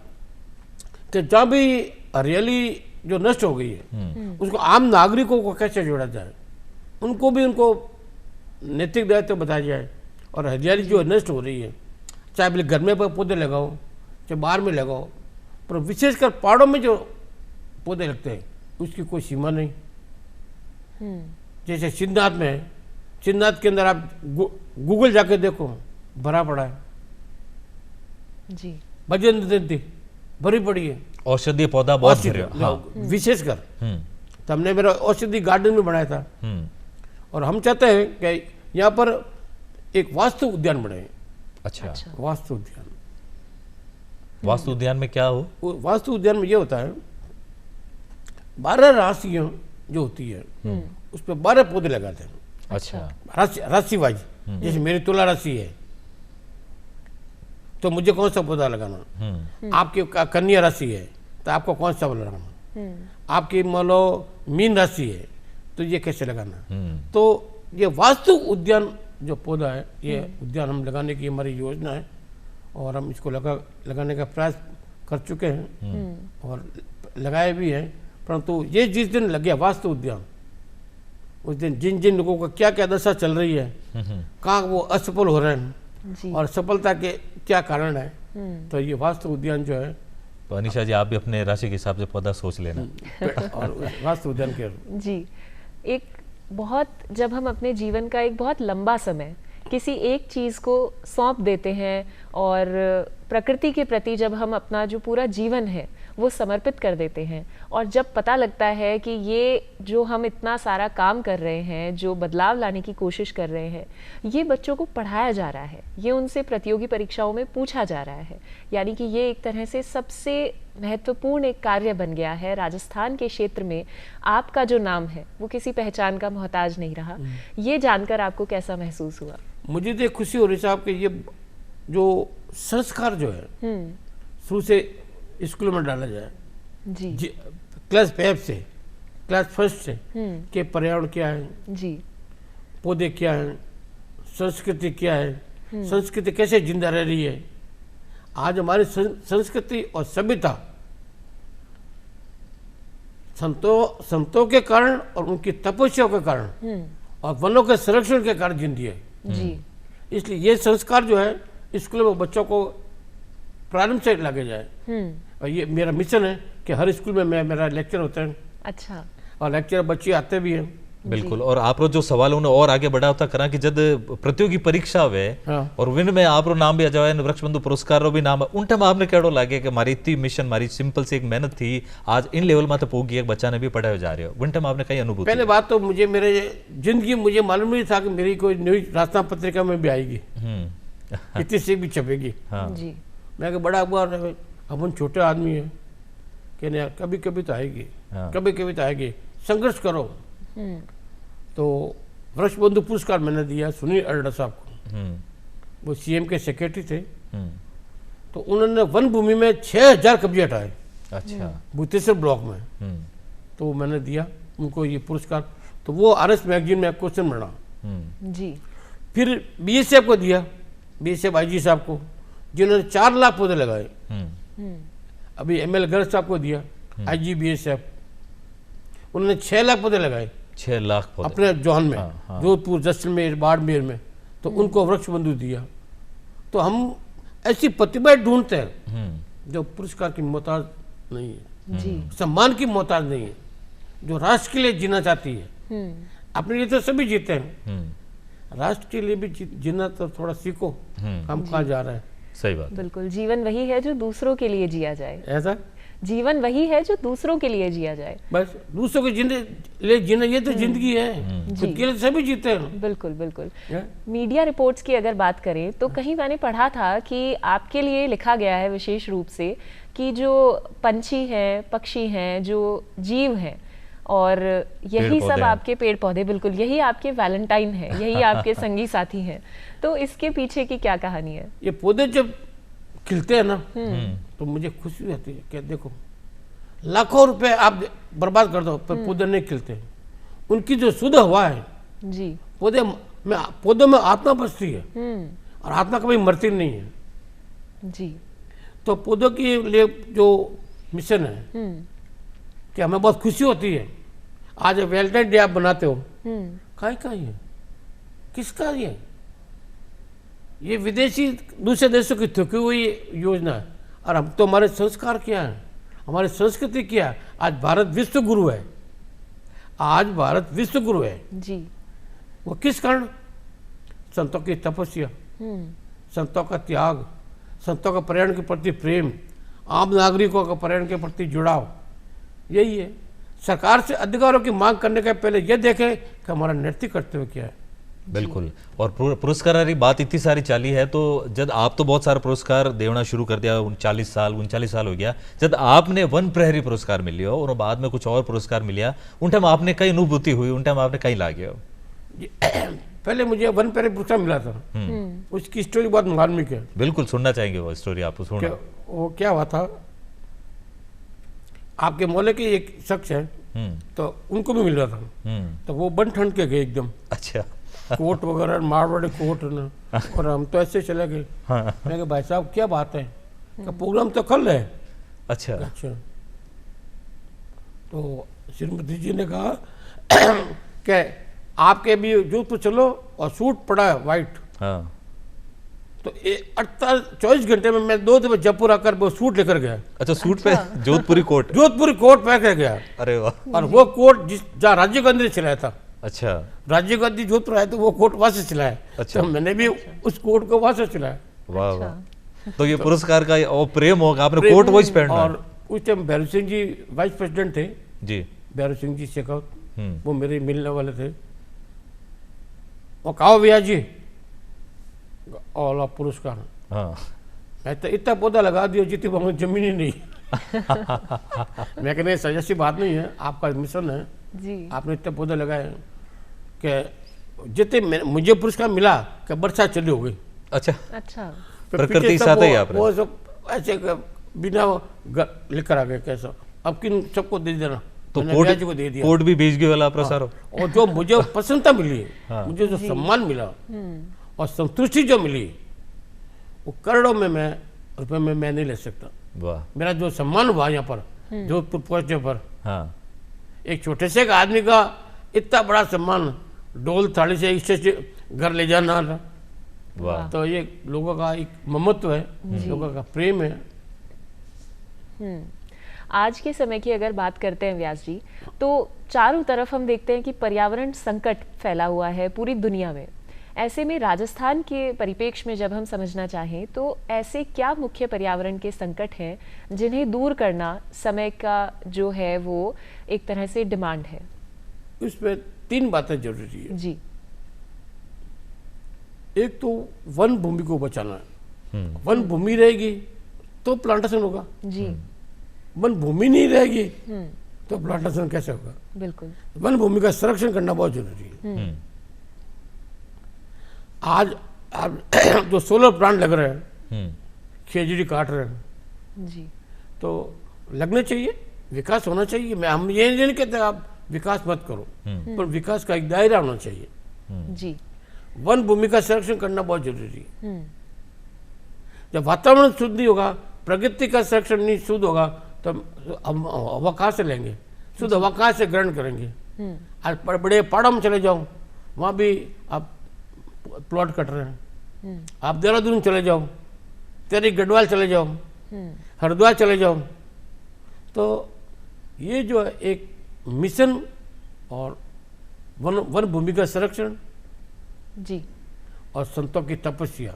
कि जहाँ भी हरियाली जो नष्ट हो गई है उसको आम नागरिकों को कैसे जोड़ा जाए, उनको भी उनको नैतिक दायित्व बताया जाए। और हरियाली जो नष्ट हो रही है, चाहे भले घर में पौधे लगाओ चाहे बाहर में लगाओ, पर विशेषकर पहाड़ों में जो पौधे लगते हैं उसकी कोई सीमा नहीं। जैसे सिद्धनाथ में है, सिद्धनाथ के अंदर आप गूगल जाके देखो, भरा पड़ा है जी, भजन जयंती भरी पड़ी है, औषधीय पौधा बहुत भरे, हाँ, विशेषकर। तो हमने मेरा औषधि गार्डन में बनाया था, और हम चाहते हैं कि यहाँ पर एक वास्तु उद्यान बने। अच्छा, वास्तु उद्यान, वास्तु उद्यान में क्या हो? वास्तु उद्यान में ये होता है 12 राशियां जो होती है उस पर 12 पौधे लगाते हैं। अच्छा, राशि वाइज, जैसे मेरी तुला राशि है तो मुझे कौन सा पौधा लगाना, आपकी कन्या राशि है तो आपको कौन सा लगाना, आपकी मान लो मीन राशि है तो ये कैसे लगाना। तो ये वास्तु उद्यान जो पौधा है, ये उद्यान हम लगाने की हमारी योजना है, और हम इसको लगाने का प्रयास कर चुके हैं और लगाए भी हैं। परंतु ये जिस दिन लग गया वास्तु उद्यान, उस दिन जिन जिन लोगों का क्या क्या दशा चल रही है, कहाँ वो असफल हो रहे हैं जी। और सफलता के क्या कारण है। तो ये वास्तु उद्यान जो है, तो अनिशा जी आप भी अपने राशि के हिसाब से पौधा सोच लेना। और उस वास्तु उद्यान के जी, एक बहुत, जब हम अपने जीवन का एक बहुत लंबा समय किसी एक चीज़ को सौंप देते हैं और प्रकृति के प्रति जब हम अपना जो पूरा जीवन है वो समर्पित कर देते हैं, और जब पता लगता है कि ये जो हम इतना सारा काम कर रहे हैं, जो बदलाव लाने की कोशिश कर रहे हैं, ये बच्चों को पढ़ाया जा रहा है, ये उनसे प्रतियोगी परीक्षाओं में पूछा जा रहा है, यानी कि ये एक तरह से सबसे महत्वपूर्ण एक कार्य बन गया है। राजस्थान के क्षेत्र में आपका जो नाम है वो किसी पहचान का मोहताज नहीं रहा। ये जानकर आपको कैसा महसूस हुआ? मुझे तो खुशी हो रही साहब कि ये जो संस्कार जो है शुरू से स्कूल में डाला जाए, जी क्लास 5 से, क्लास 1 से, कि पर्यावरण क्या है जी, पौधे क्या है, संस्कृति क्या है, संस्कृति कैसे जिंदा रह रही है। आज हमारी संस्कृति और सभ्यता संतों के कारण और उनकी तपस्या के कारण और वनों के संरक्षण के कारण जिंदी है जी। इसलिए ये संस्कार जो है स्कूल में बच्चों को प्रारंभ से लागे जाए। और ये मेरा मिशन है कि हर स्कूल में मेरा लेक्चर होता है। अच्छा। और लेक्चर बच्चे आते भी हैं। बिल्कुल। और आप जो सवाल उन्हें और आगे बढ़ा होता करा कि जब प्रतियोगी परीक्षा हुए और विन में आप नाम भी आ जाए, वृक्ष बंधु पुरस्कार रो भी नाम, उन टाइम आपने केड़ो लागे कि हमारी इतनी मिशन, हमारी सिंपल से एक मेहनत थी, आज इन लेवल में तो पोगी एक बच्चा ने भी पढ़ाए जा रहे हो, उन टाइम आपने कई अनुभूति? पहले बात तो मुझे मेरे जिंदगी मुझे मालूम नहीं था कि मेरी कोई न्यूज राजस्थान पत्रिका में भी आएगी, इतनी से भी छपेगी। जी। मैं बड़ा हुआ, अपन छोटे आदमी है, कहने कभी कभी तो आएगी, कभी कभी तो आएगी, संघर्ष करो। तो वृक्ष बंधु पुरस्कार मैंने दिया सुनील अरोड़ा साहब को, वो सीएम के सेक्रेटरी थे। तो उन्होंने वन भूमि में 6000 कब्जे हटाए। अच्छा। बुतेश्वर ब्लॉक में। तो मैंने दिया उनको ये पुरस्कार। तो वो आरएस मैगजीन में क्वेश्चन बना जी। फिर बीएसएफ को दिया, बीएसएफ आईजी साहब को, जिन्होंने 4 लाख पौधे लगाए। अभी एमएल गर्ग साहब को दिया, आईजी बीएसएफ, उन्होंने 6 लाख पौधे लगाए, 6 लाख पौधे अपने जोन में, जोधपुर, जैसलमेर, बाड़मेर में। तो उनको वृक्ष बंधु दिया। तो हम ऐसी प्रतिभाएं ढूंढते हैं जो पुरस्कार की मोहताज नहीं है, जी। सम्मान की मोहताज नहीं है, जो राष्ट्र के लिए जीना चाहती है। अपने लिए तो सभी जीते हैं, राष्ट्र के लिए भी जीना तो थोड़ा सीखो। हम कहाँ जा रहे हैं? सही बात। बिल्कुल, जीवन वही है जो दूसरों के लिए जिया जाए। ऐसा जीवन वही है जो दूसरों के लिए जिया जाए। बस दूसरों के लिए जीना, ये तो जिंदगी है, खुद के लिए सभी जीते हैं। बिल्कुल बिल्कुल। मीडिया रिपोर्ट्स की अगर बात करें तो कहीं मैंने पढ़ा था कि आपके लिए लिखा गया है विशेष रूप से कि जो पंछी हैं, पक्षी हैं, जो जीव हैं, और यही सब आपके पेड़ पौधे, बिल्कुल यही आपके वैलेंटाइन है, यही आपके संगी साथी हैं। तो इसके पीछे की क्या कहानी है? ये पौधे जब खिलते हैं ना तो मुझे खुशी होती है कि देखो लाखों रुपए आप बर्बाद कर दो पर पौधे नहीं खिलते। उनकी जो शुद्ध हवा है जी, पौधों में आत्मा बसती है और आत्मा कभी मरती नहीं है। जी। तो पौधों के लिए जो मिशन है कि हमें बहुत खुशी होती है। आज वैलेंटाइन डे आप बनाते हो, कहाँ ये, किसका ये विदेशी दूसरे देशों की थकी हुई योजना है। और हम तो, हमारे संस्कार क्या है, हमारी संस्कृति क्या है। आज भारत विश्व गुरु है, आज भारत विश्व गुरु है जी। वो किस कारण? संतों की तपस्या, संतों का त्याग, संतों का पर्यावरण के प्रति प्रेम, आम नागरिकों का पर्यावरण के प्रति जुड़ाव, यही है। सरकार से अधिकारों की मांग करने के पहले यह देखें कि हमारा नैतिक कर्तव्य क्या है। बिल्कुल। और पुरस्कार की बात इतनी सारी चाली है, तो जब आप तो बहुत सारा पुरस्कार देना शुरू कर दिया, 39 साल हो गया, जब आपने वन प्रहरी पुरस्कार मिली हो और बाद में कुछ और पुरस्कार मिलिया, उन टाइम आपने कई अनुभूति हुई, उन टाइम आपने कहीं लागे हो? पहले मुझे वन प्रहरी पुरस्कार मिला था, उसकी स्टोरी बहुत मार्मिक है। बिल्कुल सुनना चाहेंगे वो स्टोरी, आप सुनो। वो क्या हुआ था, आपके मोहल्ले के एक शख्स है, तो उनको भी मिल रहा था। तो वो बन ठंड के गए एकदम। अच्छा। कोट वगैरह, मारवाड़ी कोट ना, और हम तो ऐसे चले गए। मैं कहा भाई साहब क्या बात है? प्रोग्राम तो कल है। अच्छा। तो श्रीमती जी ने कहा कि आपके भी जोधपुर चलो और सूट पड़ा है वाइट, हाँ। तो 24 घंटे में मैं 2 दिन जयपुर आकर वो सूट लेकर गया। अच्छा, सूट पे जोधपुरी कोट? जोधपुरी कोट पहन कर गया। अरे वाह। और वो कोट जहाँ राजीव गांधी ने चलाया था, अच्छा, राजीव गांधी जोधपुर आए तो वो कोट वहां से चलाया। अच्छा। तो मैंने भी उस कोट को वहां से चलाया। वाह वाह। तो ये पुरस्कार का और प्रेम होगा, आपने कोट वॉइस पहनना। और उस time Bhairu Singh ji vice president थे जी, भैरू सिंह जी शेखावत, वो मेरे मिलने वाले थे। और कहा भैया जी और पुरस्कार, हाँ। मैं तो इतना पौधा लगा दिया जितनी वहां जमीन ही नहीं। मैं कहने ऐसी बात नहीं है, आपका मिशन है जी, आपने इतने पौधे लगाए कि जितने मुझे पुरस्कार मिला कि बरसात चली हो गई। अच्छा, अच्छा, प्रकृति के साथ ही आपने वो सब ऐसे बिना लेकर आ गए कैसा, अब किन सबको दे देना, तो मैंने कोट भैया जी को दे दिया। कोट भी भेज गए वाला प्रसार हो। और जो मुझे प्रसन्नता मिली, हाँ। मुझे जो सम्मान मिला और संतुष्टि जो मिली, वो करोड़ों में मैं रुपए में मैं नहीं ले सकता। वाह, मेरा जो सम्मान हुआ यहाँ पर जोधपुर पहुंचने पर, हाँ। एक छोटे से आदमी का इतना बड़ा सम्मान, डोल थाली से स्टेज घर ले जाना, वाह, तो ये लोगों का एक ममत्व है, लोगों का प्रेम है। आज के समय की अगर बात करते हैं व्यास जी, तो चारों तरफ हम देखते हैं कि पर्यावरण संकट फैला हुआ है पूरी दुनिया में। ऐसे में राजस्थान के परिप्रेक्ष्य में जब हम समझना चाहें तो ऐसे क्या मुख्य पर्यावरण के संकट हैं जिन्हें दूर करना समय का जो है वो एक तरह से डिमांड है? इसमें 3 बातें जरूरी है। जी, एक तो वन भूमि को बचाना है। वन भूमि रहेगी तो प्लांटेशन होगा, जी, वन भूमि नहीं रहेगी तो प्लांटेशन कैसे होगा? बिल्कुल। वन भूमि का संरक्षण करना बहुत जरूरी है। आज जो सोलर प्लांट लग रहे हैं, खेजड़ी काट रहे हैं, जी, तो लगने चाहिए, विकास होना चाहिए। हम ये नहीं कहते आप विकास मत करो, पर विकास का एक दायरा होना चाहिए। जी, वन भूमि का संरक्षण करना बहुत जरूरी है। जब वातावरण शुद्ध नहीं होगा, प्रकृति का संरक्षण नहीं शुद्ध होगा, तो हम हवा कहाँ से लेंगे? शुद्ध हवा कहाँ से ग्रहण करेंगे? आज बड़े पहाड़ों में चले जाओ, वहाँ भी आप प्लॉट कट रहे हैं। आप देहरादून चले जाओ, तेरी गढ़वाल चले जाओ, हरिद्वार चले जाओ, तो ये जो है एक मिशन और वन भूमि का संरक्षण जी, और संतों की तपस्या,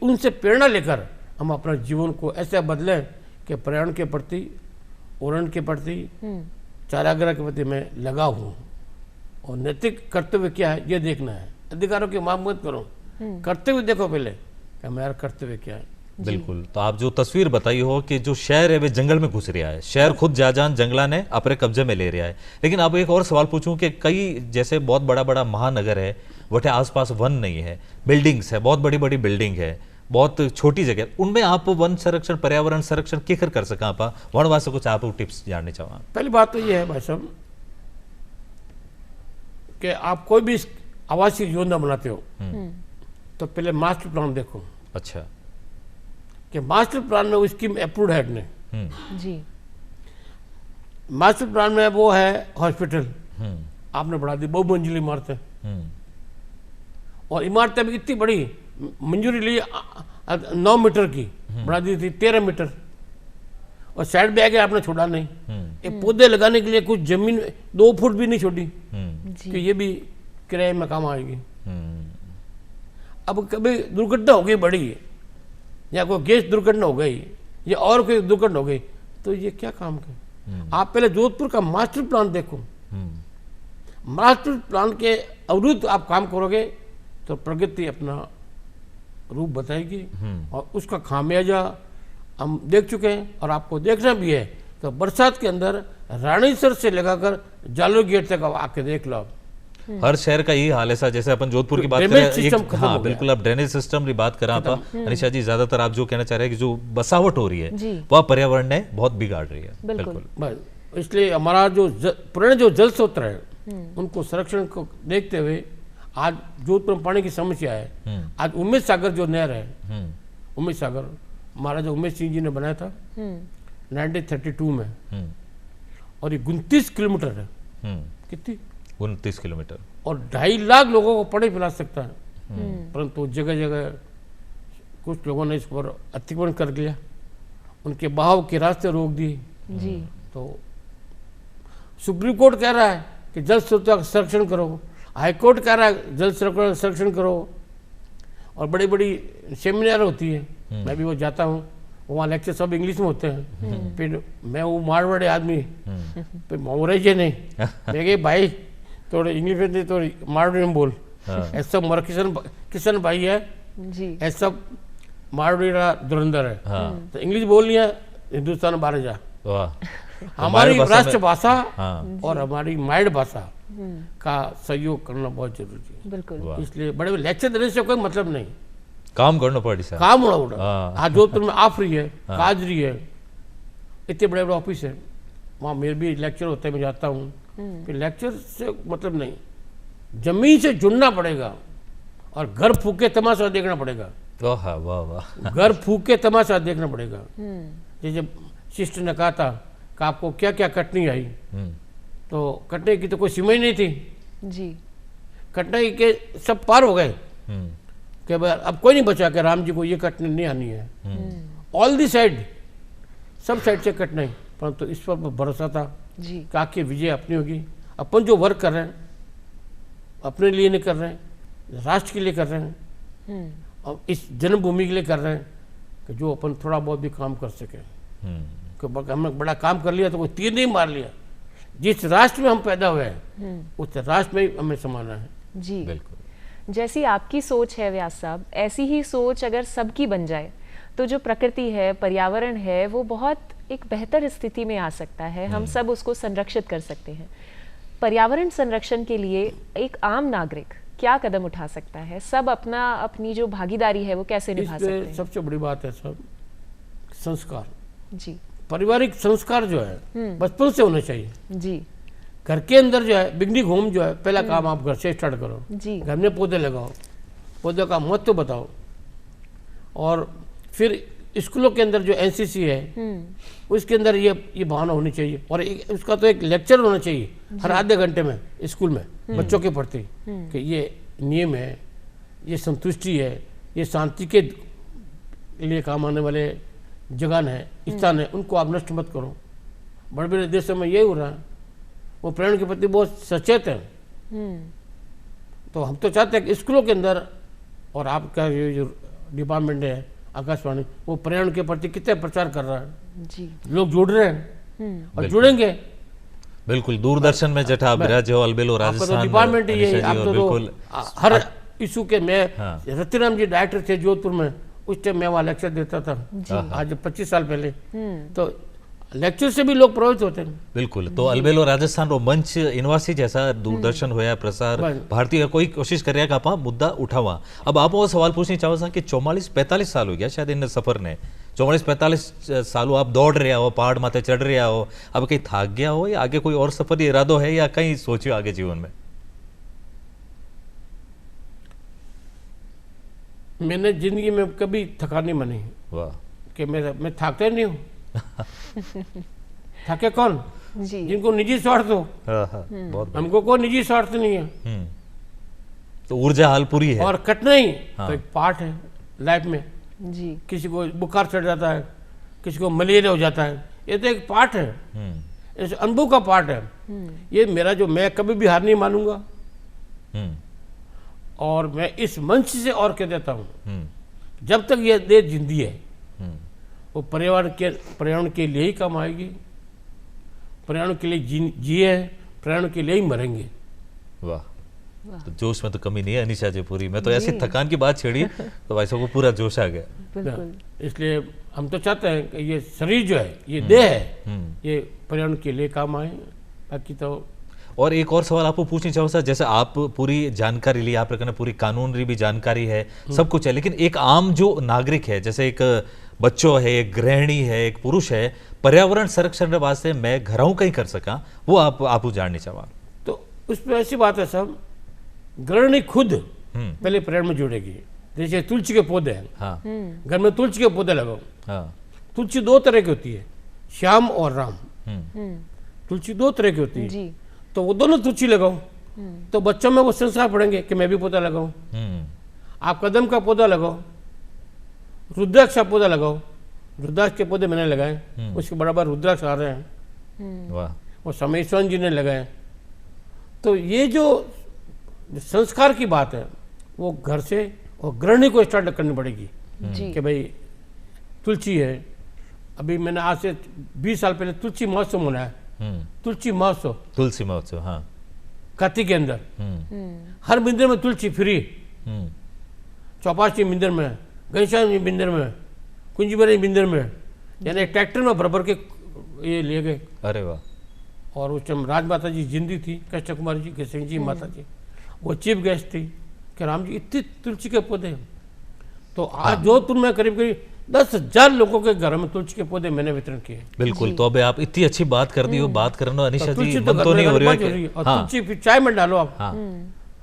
उनसे प्रेरणा लेकर हम अपना जीवन को ऐसे बदलें कि पर्यावरण के प्रति, ओरण के प्रति, चारागाह के प्रति मैं लगा हूँ। और नैतिक कर्तव्य क्या है ये देखना है। अधिकारों की मांग मत करो, कर्तव्य देखो पहले कि हमारा कर्तव्य क्या है। बिल्कुल। तो आप जो तस्वीर बताई हो कि जो शहर है वे जंगल में घुस रहा है, शहर खुद जाजान जंगला ने अपने कब्जे में ले रहा है। लेकिन अब एक और सवाल पूछूं कि कई जैसे बहुत बड़ा बड़ा महानगर है, वटे आसपास वन नहीं है, बिल्डिंग्स है, बहुत बड़ी बड़ी बिल्डिंग है, बहुत छोटी जगह, उनमें आप वन संरक्षण, पर्यावरण संरक्षण केकर कर सका आप वन वास्ते कुछ आप टिप्स जानने चाहूँ? पहली बात तो ये है भाई साहब कि आप कोई भी आवासीय योजना बनाते हो तो पहले मास्टर प्लान देखो। अच्छा, कि मास्टर प्लान में उसकी अप्रूव्ड है नहीं। जी, मास्टर प्लान में वो है हॉस्पिटल, आपने बढ़ा दी, बहुमंजिली इमारतें, और इमारतें भी इतनी बड़ी, मंजूरी ली 9 मीटर की, बढ़ा दी थी 13 मीटर, और साइड में आगे आपने छोड़ा नहीं। एक पौधे लगाने के लिए कुछ जमीन 2 फुट भी नहीं छोड़ी कि ये भी किराए में काम आएगी। अब कभी दुर्घटना हो गई बड़ी, या कोई गैस दुर्घटना हो गई, या और कोई दुर्घटना हो गई, तो ये क्या काम के? आप पहले जोधपुर का मास्टर प्लान देखो। मास्टर प्लान के अवरुद्ध आप काम करोगे तो प्रगति अपना रूप बताएगी, और उसका खामियाजा हम देख चुके हैं और आपको देखना भी है। तो बरसात के अंदर रानीसर से लगाकर जालो गेट तक आके देख लो। हर शहर का यही हाल है सर। जैसे अपन जोधपुर की बात करें, हाँ बिल्कुल, अब ड्रेनेज सिस्टम की बात करें आप अनिशा जी, ज्यादातर आप जो कहना चाह रहे हैं कि जो बसावट हो रही है वह पर्यावरण ने बहुत बिगाड़ रही है। बिल्कुल। इसलिए हमारा जो पुराने जो जल स्रोत है उनको संरक्षण को देखते हुए आज जोधपुर में पानी की समस्या है। आज उमेद सागर जो नहर है, उमेद सागर महाराजा उमेद सिंह जी ने बनाया था 1932 में, और ये 29 किलोमीटर है। कितनी? 29 किलोमीटर। और 2.5 लाख लोगों को पानी पिला सकता है, परंतु जगह जगह कुछ लोगों ने इस पर अतिक्रमण कर दिया, उनके बहाव के रास्ते रोक दिए। जी। तो सुप्रीम कोर्ट कह रहा है कि जल स्रोतों का संरक्षण करो, हाई कोर्ट कह रहा है जल संरक्षण करो, और बड़ी बड़ी सेमिनार होती है, मैं भी वो जाता हूँ, वहाँ लेक्चर सब इंग्लिश में होते हैं। फिर मैं वो मारवाड़ी आदमी, फिर मोरेजे नहीं, मैं कहे भाई थोड़े इंग्लिश में नहीं, थोड़ी मारवाड़ी में बोल। ऐसा मोर किशन भाई है जी। ऐसा मारवाड़ी का धुरंधर है, तो इंग्लिश बोल लिया, हिंदुस्तान बाहर जा। हमारी राष्ट्रभाषा और हमारी मातृभाषा का सहयोग करना बहुत जरूरी है। बिल्कुल। इसलिए बड़े लेक्चर देने से कोई मतलब नहीं, काम करना पड़ी सर, काम होना पड़ा। आज जोधपुर में आफरी है, काजरी है, इतने बड़े बड़े ऑफिस है, वहाँ मेरे भी लेक्चर होते हैं, मैं जाता हूँ। फिर लेक्चर से मतलब नहीं, जमीन से जुड़ना पड़ेगा और घर फूक के तमाशा देखना पड़ेगा। वाह वाह वाह। घर फूक के तमाशा देखना पड़ेगा। जैसे सिस्टर ने कहा था कि आपको क्या क्या कटनी आई, तो कटने की तो कोई सीमा ही नहीं थी जी। कटने के सब पार हो गए कि भाई अब कोई नहीं बचा कि राम जी को ये कटनी नहीं आनी है। ऑल दी साइड, सब साइड से कटना है, परंतु इस पर भरोसा था जी। कि आखिर विजय अपनी होगी। अपन जो वर्क कर रहे हैं अपने लिए नहीं कर रहे हैं, राष्ट्र के लिए कर रहे हैं, और इस जन्मभूमि के लिए कर रहे हैं कि जो अपन थोड़ा बहुत भी काम कर सके। कि हमने बड़ा काम कर लिया तो कोई तीर नहीं मार लिया, जिस राष्ट्र में हम पैदा हुए हैं उस राष्ट्र में ही हमें समाना है। जी। बिल्कुल। जैसी आपकी सोच है व्यास साहब, ऐसी ही सोच अगर सबकी बन जाए तो जो प्रकृति है, पर्यावरण है, वो बहुत एक बेहतर स्थिति में आ सकता है। हम सब उसको संरक्षित कर सकते हैं। पर्यावरण संरक्षण के लिए एक आम नागरिक क्या कदम उठा सकता है? सब अपनी जो भागीदारी है वो कैसे निभा सकते हैं? सबसे बड़ी बात है सब संस्कार जी। पारिवारिक संस्कार जो है बचपन से होने चाहिए जी। घर के अंदर जो है बिगनिंग होम जो है, पहला काम आप घर से स्टार्ट करो जी। घर में पौधे लगाओ, पौधों का महत्व बताओ, और फिर स्कूलों के अंदर जो एनसीसी है उसके अंदर ये भावना होनी चाहिए, और उसका तो एक लेक्चर होना चाहिए हर आधे घंटे में स्कूल में बच्चों के प्रति कि ये नियम है, ये संतुष्टि है, ये शांति के लिए काम आने वाले जगह है, स्थान है, उनको आप नष्ट मत करो। बड़े बड़े देशों में यही हो रहा है, वो पर्यावरण के प्रति बहुत सचेत है। तो हम तो चाहते हैं कि स्कूलों के अंदर, और आपका ये जो डिपार्टमेंट है आकाशवाणी, वो पर्यावरण के प्रति कितने प्रचार कर रहा है जी। लोग जुड़ रहे हैं और जुड़ेंगे। बिल्कुल। दूरदर्शन में जटा बिराज हो, अलबेलो आपका राजस्थान तो डिपार्टमेंट ही है, आप तो बिल्कुल हर इशू के, मैं रतिराम जी डायरेक्टर थे जोधपुर में, उस टाइम मैं वहाँ लेक्चर देता था, आज 25 साल पहले। तो लेक्चर से भी लोग प्रभावित होते हैं। बिल्कुल। तो अलबेलो राजस्थान रो मंच इनवासी जैसा दूरदर्शन होया प्रसार भारतीय कोई कोशिश करेगा कि आप मुद्दा उठावा। अब आप वो सवाल पूछनी चाहो सा कि 44-45 साल हो गया शायद इन सफर ने, 44-45 सालों आप दौड़ रहे हो, पहाड़ माथे चढ़ रहे हो, अब कहीं थाक गया हो या आगे कोई और सफर इरादो है या कहीं सोचो आगे जीवन में? मैंने जिंदगी में कभी थकान नहीं मानी। वाह। कि मैं थाकता ही नहीं हूँ। थके कौन? जी। जिनको निजी स्वार्थ हो। बहुत हमको कोई निजी स्वार्थ नहीं है। तो ऊर्जा हाल पूरी है। और कटना ही तो एक पार्ट है लाइफ में। जी। किसी को बुखार चढ़ जाता है, किसी को मलेरिया हो जाता है, ये तो एक पार्ट है, इस अनुभव का पार्ट है। ये मेरा जो, मैं कभी भी हार नहीं मानूंगा, और मैं इस मंच से और कह देता हूँ जब तक ये देश जिंदी है वो पर्यावरण के लिए ही काम आएगी, पर्यावरण के लिए जिए, पर्यावरण के लिए ही मरेंगे। वाह। तो जोश में तो कमी नहीं है अनिशा जी पूरी। मैं तो ऐसी थकान की बात छेड़ी तो भाई साहब को पूरा जोश आ गया। बिल्कुल। इसलिए हम तो चाहते हैं कि ये शरीर जो है, ये देह है, ये पर्यावरण के लिए काम आए, बाकी तो। और एक और सवाल आपको पूछनी चाहूँ सर, जैसे आप पूरी जानकारी ली, आप रखने पूरी कानून री भी जानकारी है, सब कुछ है, लेकिन एक आम जो नागरिक है, जैसे एक बच्चों है, एक गृहिणी है, एक पुरुष है, पर्यावरण संरक्षण के वास्ते मैं घरों कहीं कर सका, वो आप जाननी चाहवा। तो उसमें ऐसी बात है सब, गृहिणी खुद पहले पर्यावरण में जुड़ेगी। जैसे तुलसी के पौधे हैं, हाँ। घर में तुलसी के पौधे लगाओ। हाँ। तुलसी 2 तरह की होती है, श्याम और राम। तुलसी 2 तरह की होती है, जी। तो वो दोनों तुलसी लगाओ तो बच्चों में वो संस्कार पड़ेंगे कि मैं भी पौधा लगाऊं। आप कदम का पौधा लगाओ, रुद्राक्ष का पौधा लगाओ, रुद्राक्ष के पौधे मैंने लगाए, उसके बराबर रुद्राक्ष आ रहे हैं, वाह, वो समेश्वर जी ने लगाए। तो ये जो संस्कार की बात है वो घर से और गृहिणी को स्टार्ट करनी पड़ेगी कि भाई तुलसी है। अभी मैंने आज से 20 साल पहले तुलसी महोत्सव मनाया, तुलसी महोत्सव, हाँ, कार्तिक के अंदर हर मंदिर में तुलसी फ्री, चौपासी मंदिर में, घनश्याम जी मंदिर में, कुंजीबरी मंदिर में, यानी ट्रैक्टर में बराबर के ये ले गए। अरे वाह। और उस टाइम राजमाता जी जिंदी थी, कृष्ण कुमारी जी, कृष्ण जी माता जी, वो चीफ गेस्ट थी कि राम जी इतनी तुलसी के पौधे। तो आज जोधपुर में करीब करीब 10,000 लोगों के घर में तुलसी के पौधे मैंने वितरण किए। बिल्कुल। तो अबे आप इतनी अच्छी बात कर दी हो, बात करना अनिशा जी तुलसी मन तो नहीं हो रही है। और तुलसी फिर चाय में डालो आप, हाँ,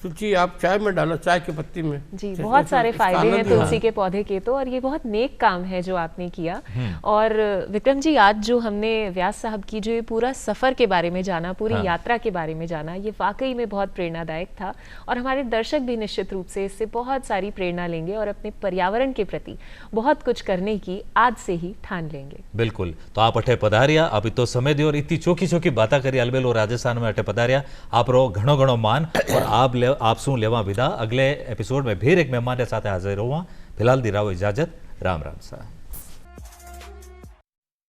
तुलसी आप चाय में डालो, चाय की पत्ती में। जी, बहुत सारे फायदे हैं तुलसी के पौधे के तो, और ये बहुत नेक काम है जो आपने किया। और विक्रम जी, आज जो हमने व्यास साहब की जो ये पूरा सफर के बारे में जाना, पूरी यात्रा के बारे में जाना, ये वाकई में बहुत प्रेरणादायक था। और हमारे दर्शक भी निश्चित रूप से इससे बहुत सारी प्रेरणा लेंगे और अपने पर्यावरण के प्रति बहुत कुछ करने की आज से ही ठान लेंगे। बिल्कुल। तो आप अठे पधारिया, आप इतो समय दियो और इतनी चोखी चोखी बातें करी अलबेलो राजस्थान में अठे पधारिया। आप रो घणो घणो मान और आप शू लेवा विदा। अगले एपिसोड में फिर एक मेहमान के साथ हाजिर हुआ। फिलहाल दी राव इजाजत। राम राम सा।